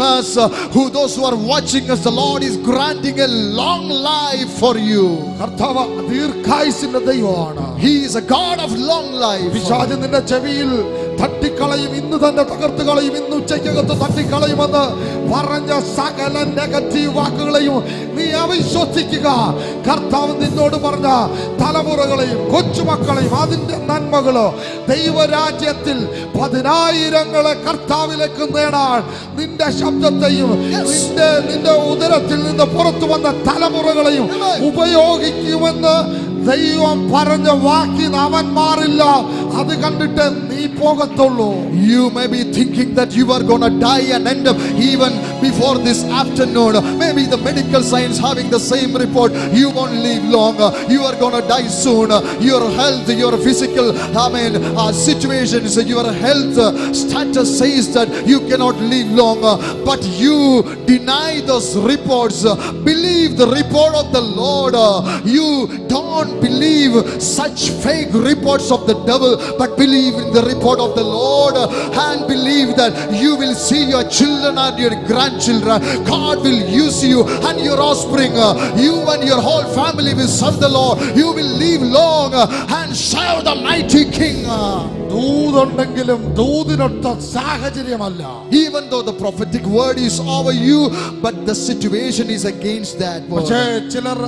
us, the Lord is granting a long life for you. കർത്താവ് ദീർഘായുസ്സിന്റെ ദൈവമാണ്. He is a God of long life. പിശാച് നിന്റെ ചെവിയിൽ തട്ടിക്കളയും, ഇന്ന് തന്നെ തകർത്ത് കളയും, ഇന്ന് ഉച്ചയ്ക്കകത്ത് തട്ടിക്കളയുമെന്ന് പറഞ്ഞ സകല നെഗറ്റീവ് വാക്കുകളെയും നീ അവിശ്വസിക്കുക. കർത്താവ് നിന്നോട് പറഞ്ഞ തലമുറകളെയും കൊച്ചുമക്കളെയും അതിന്റെ നന്മകളോ ദൈവരാജ്യത്തിൽ 10,000 കർത്താവിലേക്ക് നേടാൻ നിന്റെ ശബ്ദത്തെയും നിന്റെ ഉദരത്തിൽ നിന്ന് പുറത്തു വന്ന തലമുറകളെയും ഉപയോഗിക്കുമെന്ന് ദൈവം പറഞ്ഞ വാക്കിന് അവൻ മാറില്ല. അത് കണ്ടിട്ട് നീ പോകത്തുള്ളൂ. You may be thinking that you are going to die and end up even before this afternoon. Maybe the medical science having the same report. You won't live long. You are going to die soon. Your health, your physical situations, your health status says that you cannot live long. But you deny those reports. Believe the report of the Lord. You don't believe such fake reports of the devil, but believe in the report of the Lord and believe that you will see your children and your grandchildren. God will use you and your offspring. You and your whole family will serve the Lord. You will live long and serve the mighty King. ദൂതുണ്ടെങ്കിലും ദൂതിനൊത്ത സാഹചര്യമല്ല. Even though the prophetic word is over you, but the situation is against that word. പക്ഷേ ചിലർ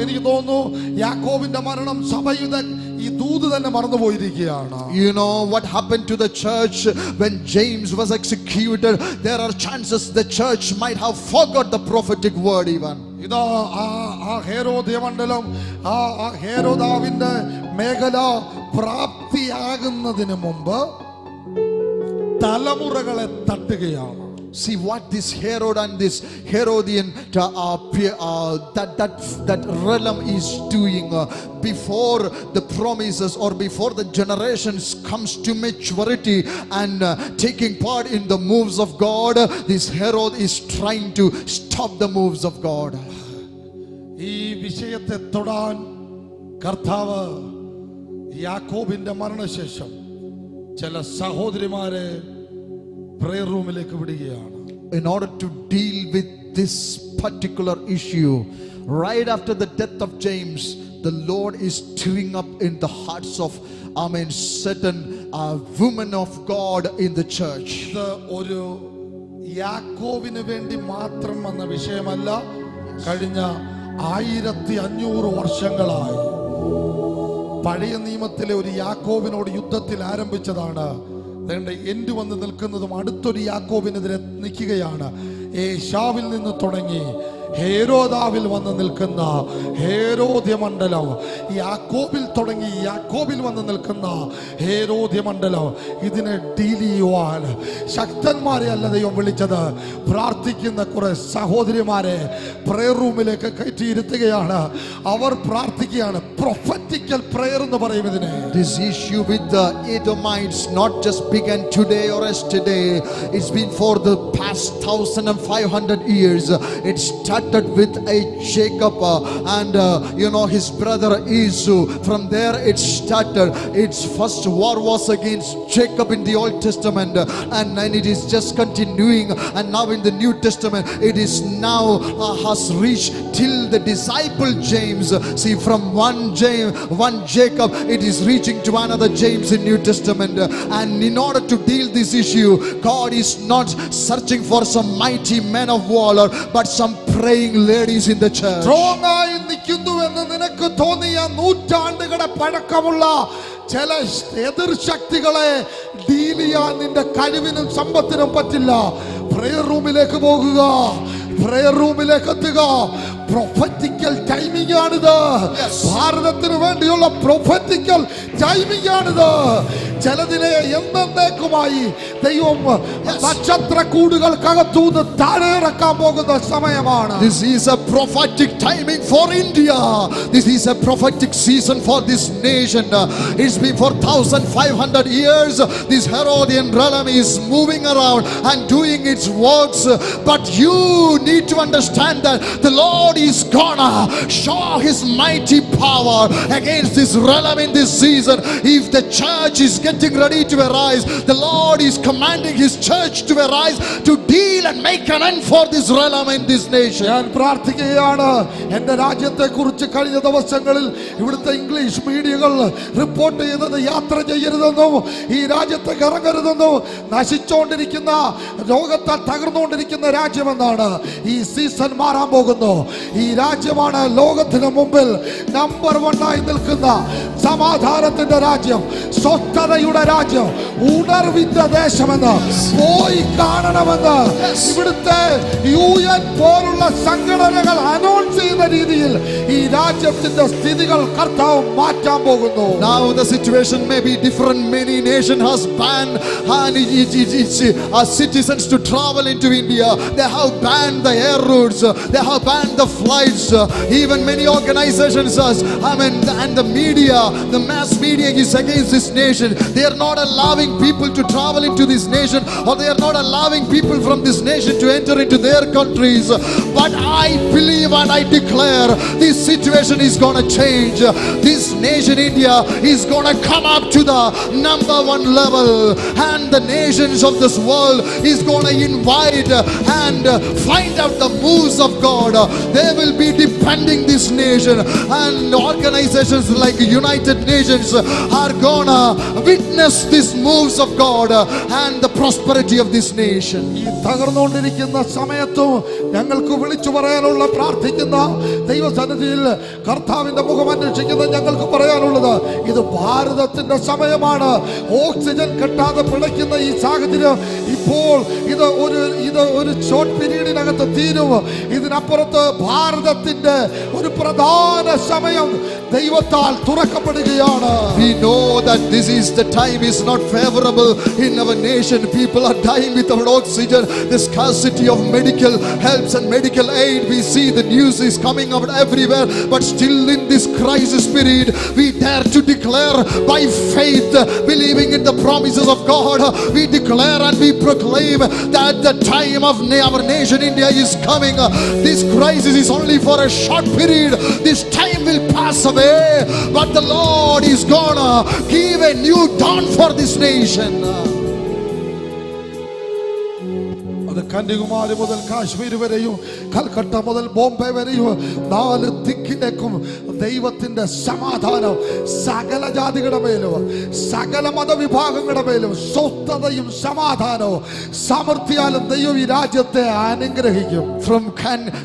എനിക്ക് തോന്നുന്നു യാക്കോബിന്റെ മരണം സഭയുടെ ഈ ദൂത് തന്നെ മറന്നുപോയിരിക്കുകയാണ്. You know what happened to the church when James was executed? There are chances the church might have forgot the prophetic word even. ഇതാ ആ ഹെരോദയ മണ്ഡലം, ആ ഹെരോദാവിന്റെ മേഖല പ്രാപ്തിയാകുന്നതിന് മുമ്പ് തലമുറകളെ തട്ടുകയാണ്. See what this Herod and this Herodian that realm is doing before the promises or before the generations comes to maturity and taking part in the moves of God. This Herod is trying to stop the moves of God. ഈ വിഷയത്തെ തൊടാൻ കർത്താവ് യാക്കോബിന്റെ മരണശേഷം ചില സഹോദരിമാരെ prayer റൂമിലേക്ക് വിടുകയാണ്. In order to deal with this particular issue, right after the death of James, the Lord is stirring up in the hearts of certain women of God in the church. ഇത് ഒരു യാക്കോബിന് വേണ്ടി മാത്രം വന്ന വിഷയമല്ല. കഴിഞ്ഞ 1500 വർഷങ്ങളായി പഴയ നിയമത്തിലെ ഒരു യാക്കോബിനോട് യുദ്ധത്തിൽ ആരംഭിച്ചതാണ്. എൻഡ് വന്ന് നിൽക്കുന്നതും അടുത്തൊരു യാക്കോബിനെതിരെ നിൽക്കുകയാണ്. ഏശാവിൽ നിന്ന് തുടങ്ങി ഹേരോദാവിൽ വന്ന് നിൽക്കുന്ന ഹേരോദ്യ മണ്ഡലം, യാക്കോബിൽ തുടങ്ങി യാക്കോബിൽ വന്ന് നിൽക്കുന്ന ഹേരോദ്യ മണ്ഡലം, ഇതിനെ ഡീൽ ചെയ്യുവാൻ ശക്തന്മാരെ അല്ല ദൈവം വിളിച്ചത്. പ്രാർത്ഥിക്കുന്ന കുറെ സഹോദരിമാരെ പ്രേയർ റൂമിലേക്ക് കയറ്റിയിരുത്തുകയാണ്. അവർ പ്രാർത്ഥിക്കുകയാണ്. പ്രൊഫറ്റിക്കൽ പ്രേയർ എന്ന് പറയും ഇതിനെ. This issue with the Edomites not just began today or yesterday. It's been for the past 1500 years. It started with a Jacob and his brother Esau. From there it started. Its first war was against Jacob in the Old Testament, and then it is just continuing, and now in the New Testament it is now has reached till the disciple James. See, from one Jacob it is reaching to another James in New Testament. And in order to deal this issue, God is not searching for some mighty men of valor, but some praying ladies in the church. Strong ആയി നിൽക്കുന്നുവെന്ന് നിനക്ക് തോന്നിയ നൂറ്റാണ്ടുകളുടെ പഴക്കമുള്ള ചില എതിർ ശക്തികളെ deal ചെയ്യാൻ നിന്റെ കഴിവിനും സമ്പത്തിനും പറ്റില്ല. പ്രേയർ റൂമിലേക്ക് പോകുക, പ്രേയർ റൂമിലേക്ക് എത്തുക. പ്രൊഫറ്റിക്കൽ ടൈമിംഗ് ആണിത്. ഭാരതത്തിന് വേണ്ടിയുള്ള പ്രൊഫറ്റിക്കൽ ടൈമിംഗ് ആണിത്. ചിലതിനെ എന്നേക്കുമായി ദൈവം നക്ഷത്ര കൂടുകൾക്കകത്തുനിന്ന് താഴെ ഇറക്കാൻ പോകുന്ന സമയമാണ്. This is a prophetic timing for India. This is a prophetic season for this nation. It's been for 1500 years. This Herodian realm is moving around and doing its works. But you need to understand that the Lord is gonna show His mighty power against this realm in this season. If the church is getting ready to arise, the Lord is commanding His church to arise to deal and make an end for this realm in this nation. ഞാൻ പ്രാർത്ഥിക്കുകയാണ്. എൻ്റെ രാജ്യത്തെ കുറിച്ച് കഴിഞ്ഞ ദിവസങ്ങളിൽ ഇവിടുത്തെ English മീഡിയകൾ report ചെയ്തത് യാത്ര ചെയ്യരുതെന്നും ഈ രാജ്യത്തേക്ക് ഇറങ്ങരുതെന്നും, നശിച്ചുകൊണ്ടിരിക്കുന്ന ലോകത്താൽ തകർന്നുകൊണ്ടിരിക്കുന്ന രാജ്യമെന്നാണ്. ഈ സീസൺ മാറാൻ പോകുന്നു. ഈ രാജ്യമാണ് ലോകത്തിന് മുമ്പിൽ നമ്പർ 1 ആയി നിൽക്കുന്ന സമാധാനത്തിന്റെ രാജ്യം, സ്വസ്ഥതയുടെ രാജ്യം, ഉണർവിന്റെ ദേശമെന്ന് പോയി കാണണമെന്ന് ഇവിടുത്തെ UN പോലുള്ള സംഘടനകൾ അനൗൺസ് ചെയ്യുന്ന രീതിയിൽ ഈ രാജ്യത്തിന്റെ സ്ഥിതികൾ കർത്താവ് മാറ്റാൻ പോകുന്നു. Now the situation may be different. Many nations has banned and its citizens to travel into India. They have banned the air routes. They have banned the flights. Even many organizations, and the media, the mass media is against this nation. They are not allowing people to travel into this nation, or they are not allowing people from this nation to enter into their countries. But I believe and I declare this situation is going to change. This nation India is going to come up to the number 1 level, and the nations of this world is going to invite and find out the moves of God. They will be defending this nation, and organizations like United Nations are gonna witness these moves of God and the prosperity of this nation. ഈ തകർന്നുകൊണ്ടിരിക്കുന്ന സമയത്തും ഞങ്ങൾക്ക് വിളിച്ചു പറയാനുള്ള, പ്രാർത്ഥിക്കുന്ന ദൈവസന്നിധിയിൽ കർത്താവിന്റെ മുഖം അന്വേഷിക്കുന്ന ഞങ്ങൾക്ക് പറയാനുള്ളത്, ഇത് ഭാരതത്തിന്റെ സമയമാണ്. ഓക്സിജൻ കിട്ടാതെ പിടയ്ക്കുന്ന ഈ സാഹചര്യം ഇപ്പോൾ ഇത് ഒരു ഷോർട്ട് പീരീഡിനകത്ത് തീരും. ഇതിനപ്പുറത്ത് ഭാരതത്തിന്റെ ഒരു പ്രധാന സമയം ദൈവത്താൽ തുറക്കപ്പെടുകയാണ്. We know that this is the time is not favorable in our nation. People are dying without oxygen. The scarcity of medical helps and medical aid, we see the news is coming out everywhere. But still in this crisis period, we dare to declare by faith, believing in the promises of God, we declare and we proclaim that the time of our nation India is coming. This crisis is only for a short period. This time will pass away, but the Lord is gonna give a new dawn for this nation. അത് കന്യാകുമാരി മുതൽ കാശ്മീർ വരെയും കൽക്കട്ട മുതൽ ബോംബെ വരെയും 4 ദിക്കിലേക്കും ദൈവത്തിന്റെ സമാധാനം സകല ജാതികളുടെ മേലും സകല മതവിഭാഗങ്ങളുടെ മേലും സ്വസ്ഥതയും സമാധാനവും സമൃദ്ധിയാലും ദൈവം ഈ രാജ്യത്തെ അനുഗ്രഹിക്കും. From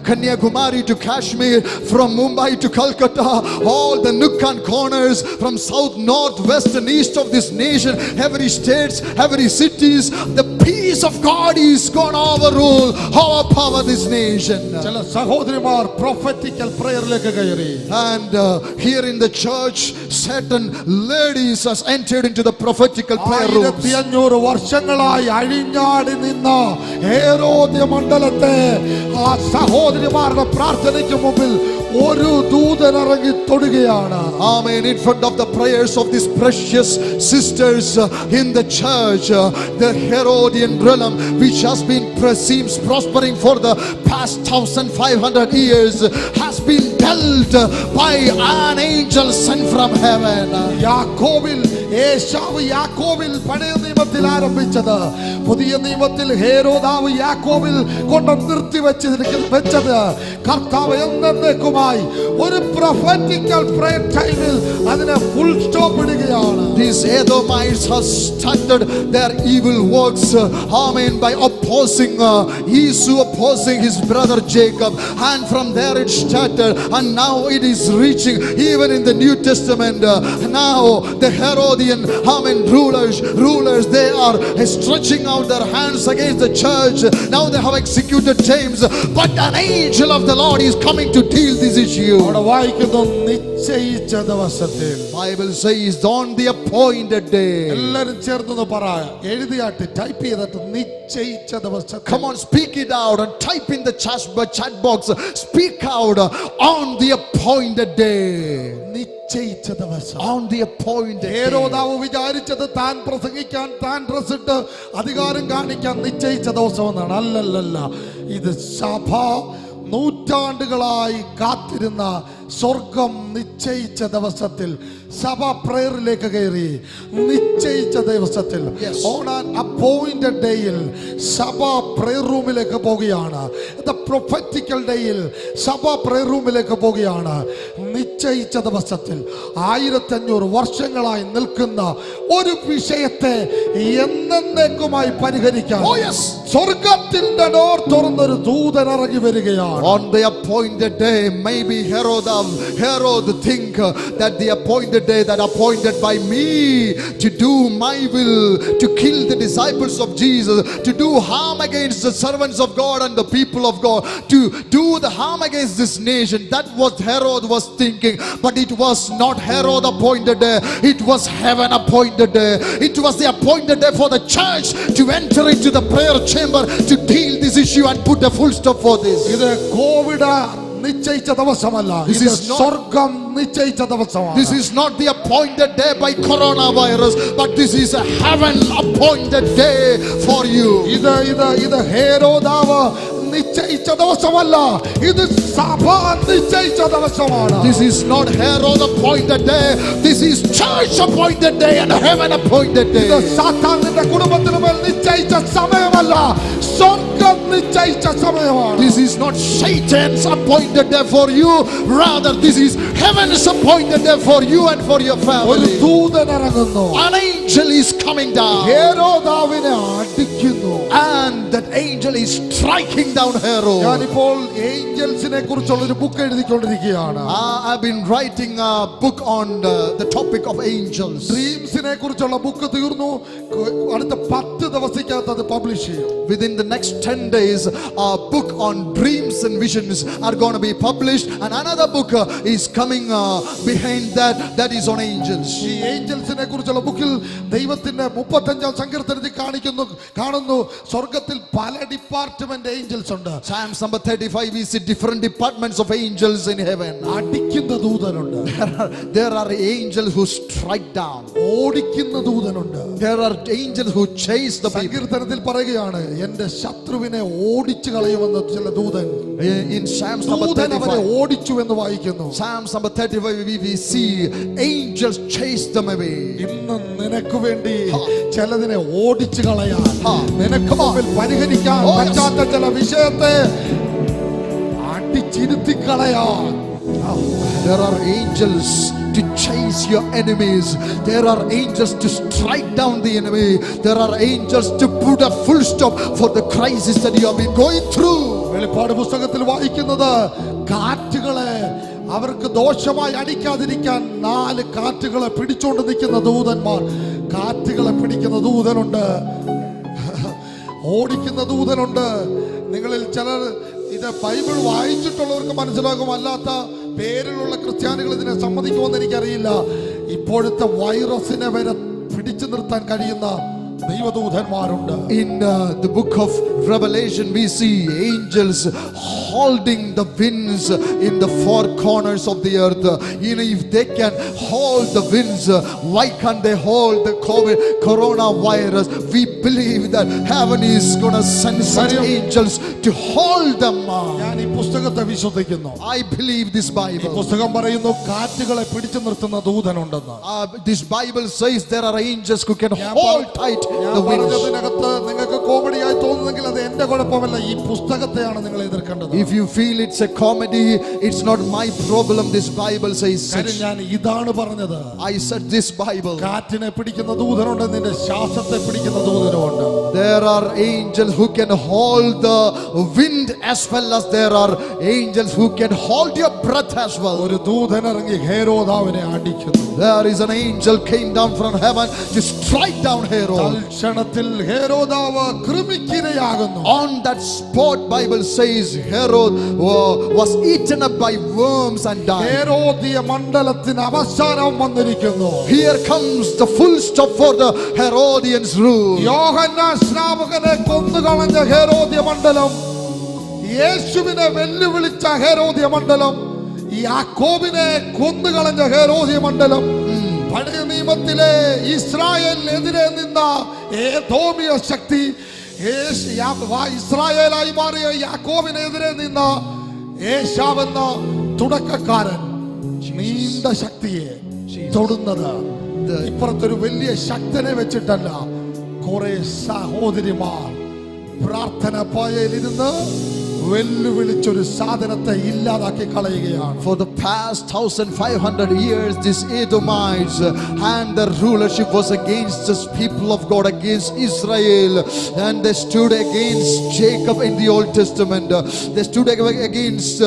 Kanyakumari to Kashmir, from Mumbai to Calcutta, all the nook and corners, from south, north, west and east of this nation, every states, every cities, the peace peace of God is gonna overrule, overpower this nation. ചില സഹോദരിമാർ prophetical പ്രയറിലേക്ക് കയറി. And here in the church, certain ladies has entered into the prophetical prayer rooms. 1500 വർഷങ്ങളായി അഴിഞ്ഞാടി നിന്ന ഹെരോദ്യ മണ്ഡലത്തെ ആ സഹോദരിമാരുടെ പ്രാർത്ഥനയ്ക്ക് മുമ്പിൽ ഒരു ദൂതൻ ഇറങ്ങി തൊടുകയാണ്. Amen. In front of the prayers of these precious sisters in the church, the Herodian realm, which has been seems prospering for the past 1500 years, has been dealt by an angel sent from heaven. യാക്കോബിൽ ഏശാവ് യാക്കോബിൽ പഴയ നിയമത്തിൽ ആരംഭിച്ചത്, പുതിയ നിയമത്തിൽ ഹേരോദാവ് യാക്കോബിൽ കൊണ്ട് നിർത്തി വെച്ചത് കർത്താവ് എന്നേക്കുമായി ഒരു പ്രൊഫറ്റിക്കൽ പ്രയർ ടൈമിൽ അതിനെ ഫുൾ സ്റ്റോപ്പ് ഇടുകയാണ്. These Edomites have started their evil works, amen, by opposing Esau, opposing his brother Jacob, and from there it started, and now it is reaching even in the New Testament. Now the Herodian, amen, rulers, they are stretching out their hands against the church. Now they have executed James, but an angel of the Lord is coming to deal this issue. അവിടെ വായിക്കുന്നു, നിശ്ചയിച്ച ദിവസത്തിൽ. Bible says on the appointed day. എല്ലാരും ചേർന്ന് പറ, എഴുതിയാട്ട് type ചെയ്തിട്ട് നിശ്ചയിച്ച ദിവസത്തിൽ. Come on, speak it out and type in the chat box. Speak out on the appointed day. നിശ്ചയിച്ച ദിവസം. On the appointed day. ഹേരോദാവ് വിചാരിച്ചത് താൻ പ്രസംഗിക്കാൻ, താൻ ഡ്രസ് ഇട്ട് അധികാരം കാണിക്കാൻ നിശ്ചയിച്ച ദിവസം എന്നാണ്. അല്ലല്ല, ഇത് സഭ നൂറ്റാണ്ടുകളായി കാത്തിരുന്ന സ്വർഗം നിശ്ചയിച്ച ദിവസത്തിൽ സഭ പ്രയറിലേക്ക് കയറി. നിശ്ചയിച്ച ദിവസത്തിൽ ഓൺ ആൻ അപ്പോയിന്റഡ് ഡേയിൽ സഭ പ്രയർ റൂമിലേക്ക് പോവുകയാണ്. ദ പ്രൊഫറ്റിക്കൽ ഡേയിൽ സഭ പ്രയർ റൂമിലേക്ക് പോവുകയാണ്. നിശ്ചയിച്ച ദിവസത്തിൽ 1500 വർഷങ്ങളായി നിൽക്കുന്ന ഒരു വിഷയത്തെ എന്നേക്കുമായി പരിഹരിക്കാൻ സ്വർഗത്തിന്റെ ഡോർ തുറന്നൊരു ദൂതൻ ഇറങ്ങി വരികയാണ്. On the appointed day, maybe Herod think that the appointed day that appointed by me to do my will, to kill the disciples of Jesus, to do harm against the servants of God and the people of God, to do the harm against this nation. That was Herod was thinking, but it was not Herod appointed day. It was heaven appointed day. It was the appointed day for the church to enter into the prayer chamber to deal this issue and put a full stop for this. ഇത് Covid നിശ്ചയിച്ച ദിവസമല്ല, ഇത് സ്വർഗം നിശ്ചയിച്ച ദിവസമാണ്. This is not the appointed day by coronavirus, but this is a heaven appointed day for you. ഇത് ഹേരോദാവ് നിശ്ചയിച്ച ദിവസമല്ല, ഇത് സഭ നിശ്ചയിച്ച ദിവസമാണ്. This is not Herod appointed day. This is church appointed day and heaven appointed day. ഇത് സാത്താന്റെ കുടുംബത്തിന് മേൽ നിശ്ചയിച്ച സമയമല്ല, സ്വർഗം നിശ്ചയിച്ച സമയമാണ്. This is not Satan's appointed day for you, rather this is heaven's appointed day for you and for your ഒരു family. ദൂതൻ ഇറങ്ങുന്നു. An angel is coming down, ഹേരോദാവിനെ അടിക്കുന്നു. and that angel is striking down Herod. ഞാനിപ്പോൾ ഏഞ്ചൽസിനെ കുറിച്ചുള്ള ഒരു book എഴുതിക്കൊണ്ടിരിക്കുകയാണ്. I've been writing a book on the topic of angels. ഡ്രീംസിനെ കുറിച്ചുള്ള book തീർന്നു. അടുത്ത 10 ദിവസത്തിനകത്ത് അത് പബ്ലിഷ് ചെയ്യും. Within the next 10 days, a book on dreams and visions are going to be published, and another book is coming behind that is on angels. ഈ ഏഞ്ചൽസിനെ കുറിച്ചുള്ള ബുക്കിൽ ദൈവത്തിന്റെ 35-ാം സങ്കീർത്തനത്തിൽ കാണുന്നു സ്വർഗത്തിൽ പല ഡിപ്പാർട്ട്മെന്റ് ഏഞ്ചൽസ് ഉണ്ട്. Psalms number 35, we see different departments of angels in heaven. അടിക്കുന്ന ദൂതനുണ്ട്. There are angels who strike down. ഓടിക്കുന്ന ദൂതനുണ്ട്. There are angels who chase the people. സങ്കീർത്തനത്തിൽ പറയുകയാണ്, എന്റെ ശത്രുവിനെ ഓടിച്ചു കളയുമെന്ന് ചില ദൂതൻ. In Psalms number ദൂതൻ അവനെ 35, ഓടിച്ചു എന്ന് വായിക്കുന്നു. Psalms number 35, we see angels chase them away. ഇന്ന് നിനക്ക് വേണ്ടി ചിലതിനെ ഓടിച്ചു കളയാൻ, നിനക്ക് മുമ്പിൽ പരിഹരിക്കാൻ പറ്റാത്ത ചില വിഷയത്തെ അടിച്ചിരുത്തി കളയാൻ. There are angels to chase your enemies. There are angels to strike down the enemy. There are angels to put a full stop for the crisis that you have been going through. വെളിപ്പാട് പുസ്തകത്തിൽ വായിക്കുന്നത്, കാറ്റുകളെ അവർക്ക് ദോഷമായി അടിക്കാതിരിക്കാൻ 4 കാറ്റുകളെ പിടിച്ചോണ്ട് നിൽക്കുന്ന ദൂതന്മാർ. കാറ്റുകളെ പിടിക്കുന്ന ദൂതനുണ്ട്. ഓടിക്കുന്ന ദൂതനുണ്ട്. നിങ്ങളിൽ ചിലർ ഇത് ബൈബിൾ വായിച്ചിട്ടുള്ളവർക്ക് മനസ്സിലാകും, അല്ലാത്ത പേരിലുള്ള ക്രിസ്ത്യാനികൾ ഇതിനെ സമ്മതിക്കുമെന്ന് എനിക്കറിയില്ല. ഇപ്പോഴത്തെ വൈറസിനെ വരെ പിടിച്ചു നിർത്താൻ കഴിയുന്ന ദൈവദൂതന്മാരുണ്ട്. In the book of Revelation we see angels holding the winds in the four corners of the earth. If they can hold the winds, why can't they hold the coronavirus? We believe that heaven is going to send such angels to hold them. ഞാൻ ഈ പുസ്തകത്തെ വിശ്വസിക്കുന്നു. I believe this ഈ Bible. പുസ്തകം പറയുന്നു കാറ്റുകളെ പിടിച്ചു നിർത്തുന്ന ദൂതനുണ്ടെന്ന്. This Bible says there are angels who can hold tight the winds. പറഞ്ഞതിനകത്ത് നിങ്ങൾക്ക് കോമഡിയായി തോന്നുന്നെങ്കിൽ അത് എന്റെ കുഴപ്പമല്ല, ഈ പുസ്തകത്തെയാണ് നിങ്ങൾ എതിർക്കേണ്ടത്. If you feel it's a comedy, it's not my problem. This Bible says such. ഞാൻ ഇതാണ് പറഞ്ഞത്. I said this Bible. കാറ്റിനെ പിടിക്കുന്ന ദൂതനുണ്ട്, നിന്റെ ശ്വാസത്തെ പിടിക്കുന്ന ദൂതനുമുണ്ട്. There are angels who can hold the wind as well as there are angels who can hold your breath as well. ഒരു ദൂതൻ ഇറങ്ങി ഹേരോദാവിനെ അടിക്കുന്നു. There is an angel came down from heaven to strike down Herod. തൽക്ഷണത്തിൽ ഹേരോദാവ് കൃമിക്കിരയാകുന്നു. On that spot Bible says Herod was eaten up by worms and died. ഹേരോദ്യ മണ്ഡലത്തിന് അവസാനം വന്നിരിക്കുന്നു. Here comes the full stop for the Herodians rule. യോഹന്നാൻ സ്നാപകനെ കൊന്നുകളഞ്ഞ ഹേരോദ്യ മണ്ഡലം, യേശുവിനെ വെല്ലുവിളിച്ച ഹേരോദ്യ മണ്ഡലം, യാക്കോബിനെ കൊന്നുകളഞ്ഞ ഹേരോദ്യ മണ്ഡലം, പഴയ നിയമത്തിലെ ഇസ്രായേലിനെതിരെ നിന്ന ഏദോമിയ ശക്തി, ഇസ്രായേലായി മാറിയ യാക്കോബിനെതിരെ നിന്ന ഏശാവെന്ന തുടക്കക്കാരൻ നീണ്ട ശക്തിയെ തൊടുന്നത് ഇപ്പുറത്തൊരു വലിയ ശക്തനെ വെച്ചിട്ടല്ല, കുറെ സഹോദരിമാർ പ്രാർത്ഥന പായയിലിരുന്ന് വെല്ലുവിളിച്ചൊരു സാധനത്തെ ഇല്ലാതാക്കി കളയുകയാണ്. For the past 1500 years this Edomites and their rulership was against the people of God, against Israel, and they stood against Jacob in the Old Testament. They stood against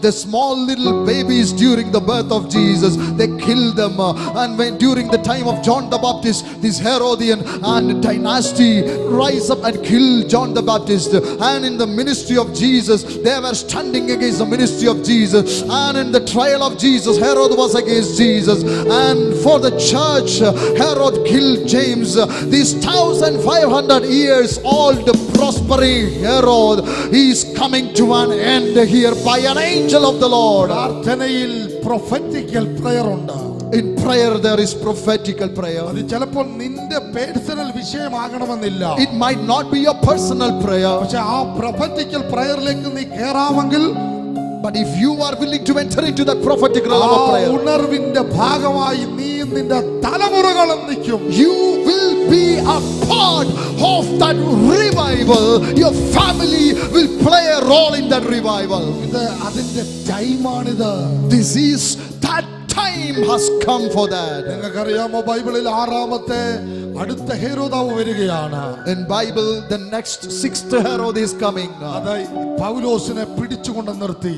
the small little babies during the birth of Jesus. They killed them, and when during the time of John the Baptist, this Herodian and dynasty rise up and kill John the Baptist. And in the ministry of Jesus, they were standing against the ministry of Jesus, and in the trial of Jesus, Herod was against Jesus, and for the church, Herod killed James. These 1500 years old prospering Herod is coming to an end here by an angel of the Lord. പ്രാർത്ഥനയിൽ prophetical prayer ഉണ്ട്. In prayer there is prophetical prayer. അത് ചിലപ്പോൾ നിന്റെ personal വിഷയമാകണമെന്നില്ല. It might not be your personal prayer, പക്ഷെ ആ prophetical prayerലേക്ക് നീ കേറാമെങ്കിൽ, but if you are willing to enter into that prophetic realm of ആ prayer, ഉണർവിന്റെ ഭാഗമായി നീയും നിന്റെ തലമുറകളും നിൽക്കും. you will be a part of that revival. Your family will play a role in that revival. ഇത് അതിന്റെ ടൈമാണിത്. This is that time has come for that. നിങ്ങൾക്കറിയാമോ, ബൈബിളിൽ ആറാമത്തെ അടുത്ത ഹേരോദാവ് വരികയാണ്. In Bible the next 6th Herod is coming. അത് പൗലോസിനെ പിടിച്ചുകൊണ്ട് നിർത്തി.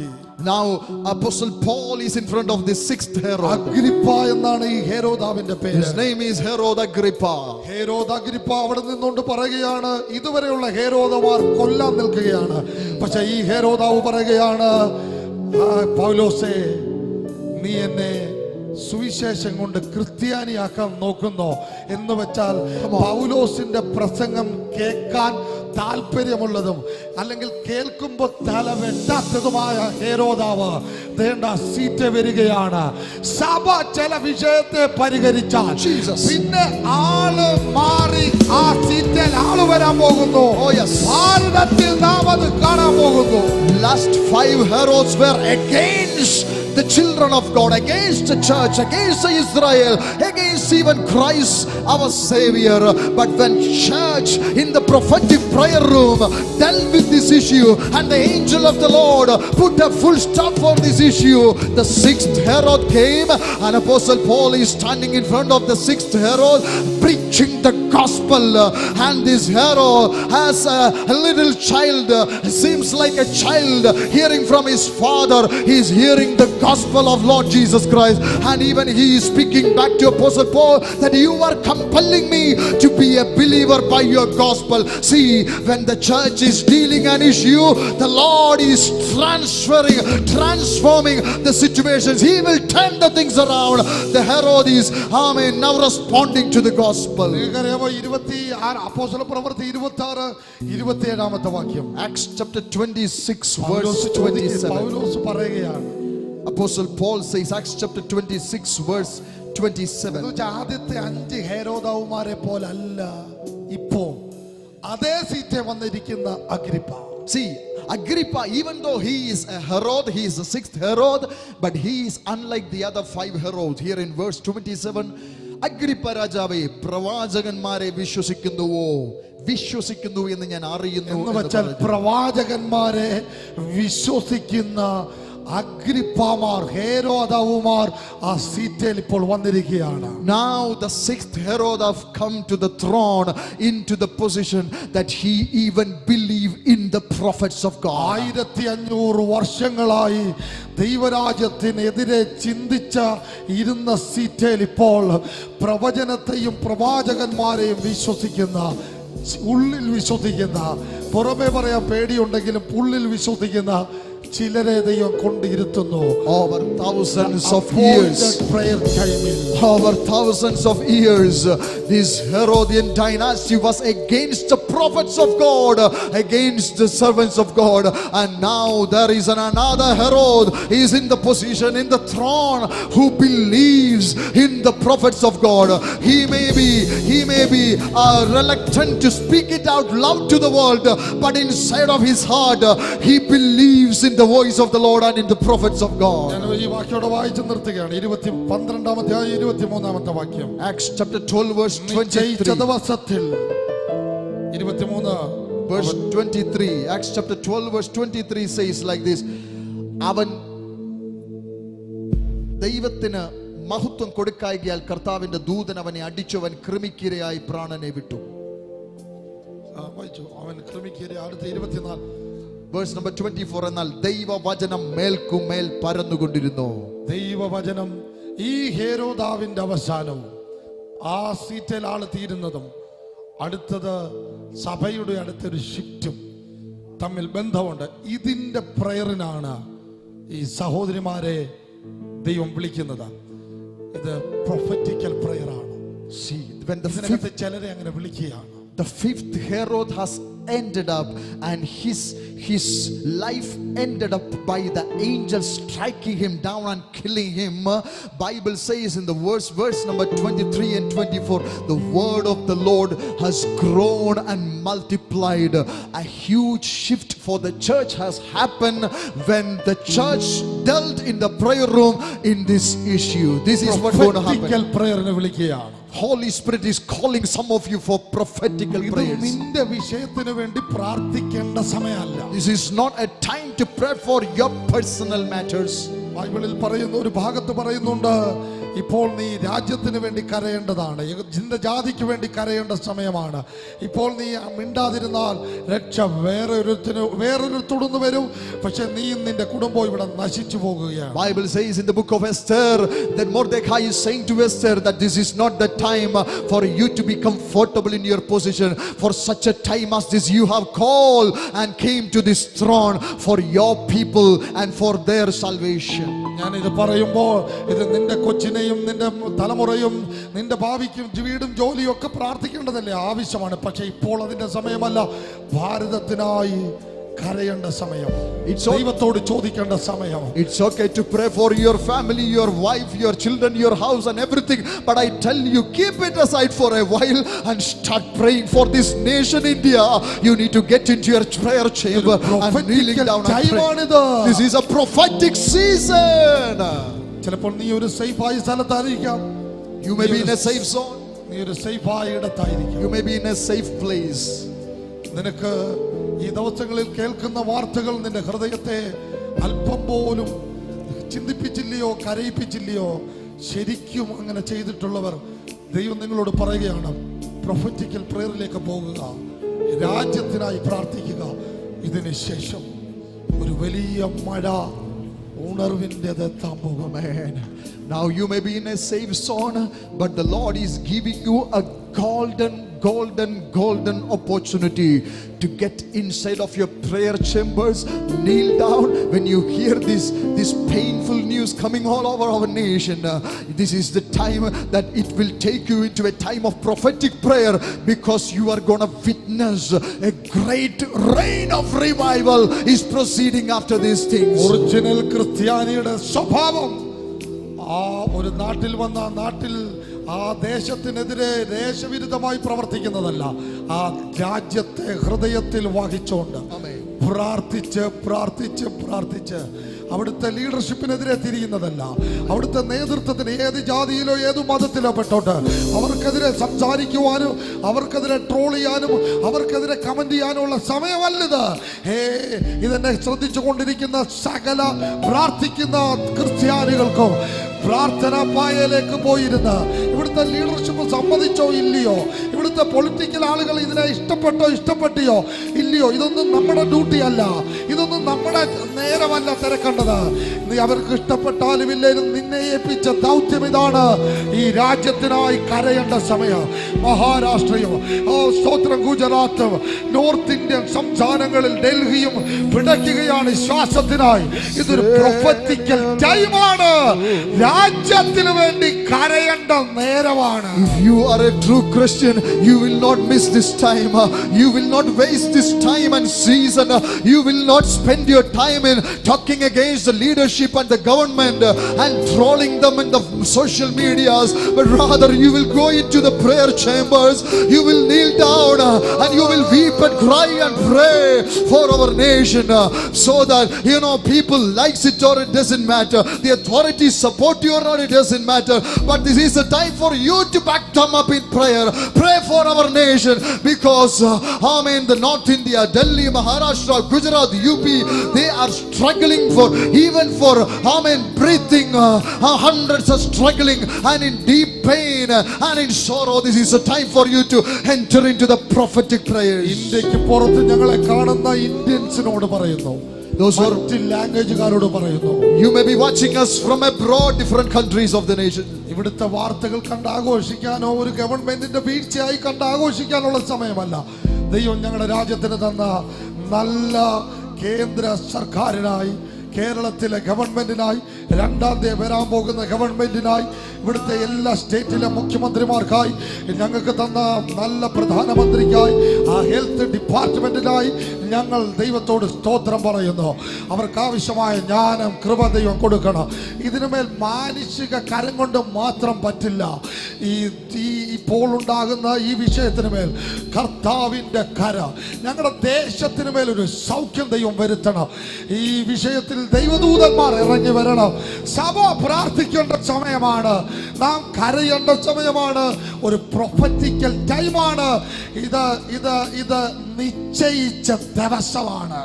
Now Apostle Paul is in front of the 6th Herod. Agrippa എന്നാണ് ഈ ഹേരോദാവിന്റെ പേര്. His name is Herod Agrippa. ഹേരോദ് Agrippa അവിടെ നിന്നുകൊണ്ട് പറയുകയാണ്, ഇതുവരെയുള്ള ഹേരോദമാർ കൊല്ലാൻ നിൽക്കുകയാണ്. പക്ഷെ ഈ ഹേരോദാവ് പറയുകയാണ്, പൗലോസേ, നീ എന്നെ സുവിശേഷം കൊണ്ട് ക്രിസ്ത്യാനിയാക്കാൻ നോക്കുന്നോ എന്ന് വെച്ചാൽ പൗലോസിന്റെ പ്രസംഗം കേൾക്കാൻ താല്പര്യമുള്ളതും അല്ലെങ്കിൽ കേൾക്കുമ്പോൾ തല വെട്ടാത്തതുമായ ഹേരോദാവ് ദേണ്ട സീറ്റ് വരികയാണ്. സഭ ചില വിഷയത്തെ പരിഹരിച്ചാൽ പിന്നെ ആള് മാറി ആ സീറ്റിൽ ആള് വരാൻ പോകുന്നു. ഭാരതത്തിൽ നാം അത് കാണാൻ പോകുന്നു. Last 5 Herods were against the children of God, against the church, against Israel, against even Christ our Savior. But when church in the prophetic prayer room dealt with this issue and the angel of the Lord put a full stop for this issue, the 6th Herod came, and Apostle Paul is standing in front of the 6th Herod preaching the gospel. And this Herod has a little child, seems like a child hearing from his father. He is hearing the gospel of Lord Jesus Christ, and even he is speaking back to Apostle Paul, that you are compelling me to be a believer by your gospel. See, when the church is dealing an issue, the Lord is transforming the situations. He will turn the things around. The Herod is, amen, now responding to the gospel. നിങ്ങൾക്കറിയാമോ 26 അപ്പോസ്തല പ്രവൃത്തി 26-27 വാക്യം. Acts chapter 26 verse 27. പൗലോസ് പറയുകയാണ്. Apostle Paul says, Acts chapter 26 verse 27. ആദ്യത്തെ 5 ഹെരോദാവുമാരെ പോലല്ല ഇപ്പോൾ അതേ സീറ്റേ വന്നിരിക്കുന്ന Agrippa. See, Agrippa, even though he is a Herod, he is the 6th Herod, but he is unlike the other 5 Herods. Here in verse 27, Agrippa രാജാവേ, പ്രവാചകന്മാരെ വിശ്വസിക്കുന്നു എന്ന് ഞാൻ അറിയുന്നു എന്ന് വെച്ചാൽ പ്രവാചകന്മാരെ വിശ്വസിക്കുന്ന അഗ്രിപ്പാമാർ, ഹെരോദാവുമാർ ആ സീറ്റിൽ ഇപ്പോൾ വന്നിരിക്കുകയാണ്. Now the 6th Herod have come to the throne, into the position that he even believed in the prophets of God. 1500 വർഷങ്ങളായി ദൈവരാജ്യത്തിനെതിരെ ചിന്തിച്ച ഇരുന്ന സീറ്റിൽ ഇപ്പോൾ പ്രവചനത്തെയും പ്രവാചകന്മാരെയും വിശ്വസിക്കുന്ന, ഉള്ളിൽ വിശ്വസിക്കുന്ന, പുറമെ പറയാൻ പേടിയുണ്ടെങ്കിലും ഉള്ളിൽ വിശ്വസിക്കുന്ന ചിലരെ ദൈവം കൊണ്ടിരുത്തുന്നു. Over thousands of years, this Herodian dynasty was against the prophets of God, against the servants of God, and now there is another Herod. He is in the position, in the throne, who believes in the prophets of God. He may be reluctant to speak it out loud to the world, but inside of his heart he believes in the voice of the Lord and in the prophets of God. ഈ വാക്യോടെ വായിച്ചു നിർത്തുകയാണ്. 23 വാക്യം. Acts chapter 12 verse 23. ദിവസത്തിൽ 23 verse 23. Acts chapter 12 verse 23 says like this. അവൻ ദൈവത്തിന് മഹത്വം കൊടുക്കായികയാൽ കർത്താവിന്റെ ദൂതൻ അവനെ അടിച്ചവൻ കൃമിക്കിരയായി പ്രാണനെ വിട്ടു. വായിച്ചു. അവൻ കൃമിക്കിര. അടുത്ത 24 verse number 24. എന്നാൽ ദൈവവചനം മേൽക്കുമേൽ പരന്നുകൊണ്ടിരുന്നു. ദൈവവചനം ഈ ഹെരോദാവിന്റെ അവസാനവും ആ സീറ്റിൽ ആള് തീരുന്നതും അടുത്തത് സഭയുടെ അടുത്തൊരു ഷിഫ്റ്റും തമ്മിൽ ബന്ധമുണ്ട്. ഇതിന്റെ പ്രയറിനാണ് ഈ സഹോദരിമാരെ ദൈവം വിളിക്കുന്നത്. ഇത് പ്രൊഫറ്റിക്കൽ പ്രയറാണ്. See, when the ചിലരെ അങ്ങനെ വിളിക്കുകയാണ്. The 5th Herod has ended up, and his life ended up by the angel striking him down and killing him. Bible says in the verse number 23 and 24, the word of the Lord has grown and multiplied. A huge shift for the church has happened when the church dealt in the prayer room in this issue. This is what going to happen. പ്രയറിനെ വിളിക്കുകയാണ്. Holy Spirit is calling some of you for prophetical prayers. നിന്റെ വിഷയത്തിന് വേണ്ടി പ്രാർത്ഥിക്കേണ്ട സമയമല്ല. This is not a time to pray for your personal matters. ബൈബിളിൽ പറയുന്ന ഒരു ഭാഗത്ത് പറയുന്നുണ്ട്, ഇപ്പോൾ നീ രാജ്യത്തിന് വേണ്ടി കരയേണ്ടതാണ്, നിന്റെ ജാതിക്ക് വേണ്ടി കരയേണ്ട സമയമാണ്. ഇപ്പോൾ നീ മിണ്ടാതിരുന്നാൽ രക്ഷ വേറൊരുത്തുടന്ന് വരും, പക്ഷെ നീയും നിന്റെ കുടുംബവും ഇവിടെ നശിച്ചു പോകുകയാണ്. Bible says in the book of Esther that Mordecai is saying to Esther that this is not the time for you to be comfortable in your position. For such a time as this you have called and came to this throne for your people and for their salvation. ഞാൻ ഇത് പറയുമ്പോൾ ഇത് നിന്റെ കൊച്ചിനെയും നിന്റെ തലമുറയും നിന്റെ ഭാവിക്കും വീടും ജോലിയും ഒക്കെ പ്രാർത്ഥിക്കേണ്ടതല്ലേ, ആവശ്യമാണ്. പക്ഷെ ഇപ്പോൾ അതിന്റെ സമയമല്ല. ഭാരതത്തിനായി കരയേണ്ട സമയം, ദൈവത്തോട് ചോദിക്കേണ്ട സമയം. It's okay to pray for your family, your wife, your children, your house and everything, but I tell you, keep it aside for a while and start praying for this nation India. You need to get into your prayer chamber and kneeling down and pray. This is a prophetic season. ചിലപ്പോൾ നീ ഒരു സേഫായ സ്ഥലത്തായിരിക്കാം. You may be in a safe zone. നീ ഒരു സേഫായ ഇടത്തായിരിക്കാം. You may be in a safe place. നിനക്ക് ഈ ദിവസങ്ങളിൽ കേൾക്കുന്ന വാർത്തകൾ നിന്റെ ഹൃദയത്തെ അല്പം പോലും ചിന്തിപ്പിച്ചില്ലയോ, കരയിപ്പിച്ചില്ലയോ? ശരിക്കും അങ്ങനെ ചെയ്തിട്ടുള്ളവർ ദൈവം നിങ്ങളോട് പറയുകയാണ്, പ്രൊഫറ്റിക്കൽ പ്രയറിലേക്ക് പോകുക, രാജ്യത്തിനായി പ്രാർത്ഥിക്കുക. ഇതിന് ശേഷം ഒരു വലിയ മഴ ഉണർവിൻ്റെത് എത്താൻ പോകും. Amen. Now you may be in a safe zone, but the Lord is giving you a golden opportunity to get inside of your prayer chambers. Kneel down when you hear this painful news coming all over our nation. This is the time that it will take you into a time of prophetic prayer, because you are going to witness a great rain of revival is proceeding after these things. Original ക്രിസ്ത്യാനിയുടെ സ്വഭാവം ആ ഒരു നാട്ടിൽ വന്ന നാട്ടിൽ ആ ദേശത്തിനെതിരെ ദേശവിരുദ്ധമായി പ്രവർത്തിക്കുന്നതല്ല, ആ രാജ്യത്തെ ഹൃദയത്തിൽ വഹിച്ചുകൊണ്ട് പ്രാർത്ഥിച്ച് പ്രാർത്ഥിച്ച് പ്രാർത്ഥിച്ച് അവിടുത്തെ ലീഡർഷിപ്പിനെതിരെ തിരിയുന്നതല്ല, അവിടുത്തെ നേതൃത്വത്തിന് ഏത് ജാതിയിലോ ഏത് മതത്തിലോ പെട്ടോട്ട് അവർക്കെതിരെ സംസാരിക്കുവാനും അവർക്കെതിരെ ട്രോൾ ചെയ്യാനും അവർക്കെതിരെ കമന്റ് ചെയ്യാനുള്ള സമയമല്ലത്. ഇതെന്നെ ശ്രദ്ധിച്ചു കൊണ്ടിരിക്കുന്ന സകല പ്രാർത്ഥിക്കുന്ന ക്രിസ്ത്യാനികൾക്കും പ്രാർത്ഥനാ പായയിലേക്ക് പോയിരുന്ന് ഇവിടുത്തെ ലീഡർഷിപ്പ് സമ്മതിച്ചോ ഇല്ലയോ, ഇവിടുത്തെ പൊളിറ്റിക്കൽ ആളുകൾ ഇതിനെ ഇഷ്ടപ്പെട്ടിയോ ഇല്ലയോ, ഇതൊന്നും നമ്മുടെ ഡ്യൂട്ടി അല്ല, ഇതൊന്നും നമ്മുടെ നേരമല്ല തിരക്കേണ്ടത്. നീ അവർക്ക് ഇഷ്ടപ്പെട്ടാലും ഇല്ലേലും നിന്നെ ഏൽപ്പിച്ച ദൗത്യം ഇതാണ്. ഈ രാജ്യത്തിനായി കരയേണ്ട സമയം. മഹാരാഷ്ട്രയും സ്തോത്രം ഗുജറാത്തും നോർത്ത് ഇന്ത്യൻ സംസ്ഥാനങ്ങളിൽ ഡൽഹിയും പിടയ്ക്കുകയാണ് ശ്വാസത്തിനായി. ഇതൊരു പ്രൊഫറ്റിക്കൽ ടൈമാണ്. രാജ്യത്തിന് വേണ്ടി കരയേണ്ട നേരമാണ്. If you are a true Christian, you will not miss this time. You will not waste this time and season. You will not spend your time in talking against the leadership and the government and trolling them in the social medias, but rather you will go into the prayer chambers. You will kneel down and you will weep and cry and pray for our nation, so that people likes it or it doesn't matter, the authorities support you or not, it doesn't matter, but this is the time for you to back them up in prayer. Pray for our nation, because the North India, Delhi, Maharashtra, Gujarat, UP, they are struggling even for breathing. Hundreds are struggling and in deep pain and in sorrow. This is a time for you to enter into the prophetic prayers. ഇന്ത്യക്ക് പുറത്ത് ഞങ്ങളെ കാണുന്ന ഇന്ത്യൻസിനോട് പറയുന്നു, Those who are, ലാംഗ്വേജുകാരോട് പറയുന്നു, you may be watching us from abroad, different countries of the nation. ഇവിടുത്തെ വാർത്തകൾ കണ്ട് ആഘോഷിക്കാനോ ഒരു ഗവൺമെന്റിന്റെ വീഴ്ചയായി കണ്ട് ആഘോഷിക്കാനുള്ള സമയമല്ല. ദൈവം ഞങ്ങളുടെ രാജ്യത്തിന് തന്ന നല്ല കേന്ദ്ര സർക്കാരിനായി, കേരളത്തിലെ ഗവൺമെന്റിനായി, രണ്ടാം തീയതി വരാൻ പോകുന്ന ഗവൺമെന്റിനായി, ഇവിടുത്തെ എല്ലാ സ്റ്റേറ്റിലെ മുഖ്യമന്ത്രിമാർക്കായി, ഞങ്ങൾക്ക് തന്ന നല്ല പ്രധാനമന്ത്രിക്കായി, ആ ഹെൽത്ത് ഡിപ്പാർട്ട്മെന്റിനായി ഞങ്ങൾ ദൈവത്തോട് സ്തോത്രം പറയുന്നു. അവർക്ക് ആവശ്യമായ ജ്ഞാനം, കൃപ ദൈവം കൊടുക്കണം. ഇതിനുമേൽ മാനുഷിക കരം കൊണ്ട് മാത്രം പറ്റില്ല. ഇപ്പോൾ ഉണ്ടാകുന്ന ഈ വിഷയത്തിന് മേൽ കർത്താവിൻ്റെ കര, ഞങ്ങളുടെ ദേശത്തിന് മേലൊരു സൗഖ്യം ദൈവം വരുത്തണം. ഈ വിഷയത്തിൽ ദൈവദൂതന്മാർ ഇറങ്ങി വരണം. സഭ പ്രാർത്ഥിക്കേണ്ട സമയമാണ്, നാം കരയേണ്ട സമയമാണ്. ഒരു പ്രൊഫറ്റിക്കൽ ടൈമാണ് ഇത് നിശ്ചയിച്ച ദിവസമാണ്.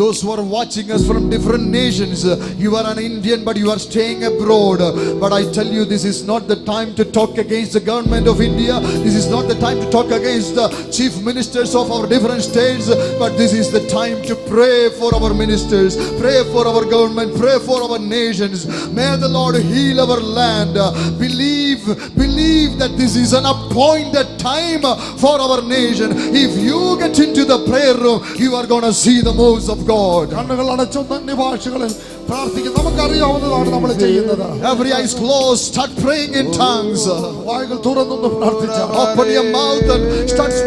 Those who are watching us from different nations, you are an Indian but you are staying abroad, but I tell you, this is not the time to talk against the government of India. This is not the time to talk against the chief ministers of our different states, but this is the time to pray for our ministers, pray for our government, pray for our nations. May the Lord heal our land. Believe that this is an appointed time for our nation. If you get into the prayer room, you are going to see the moves of God. കണ്ണുകൾ അടച്ചൊന്ന് അന്യഭാഷകളിൽ പ്രാർത്ഥിക്കും. നമുക്കറിയാവുന്നതാണ് നമ്മൾ ചെയ്യുന്നത്. Every eyes closed, start praying in tongues. വായുകൾ തുറന്നൊന്ന് പ്രാർത്ഥിച്ചാൽ, open your mouth and start speaking.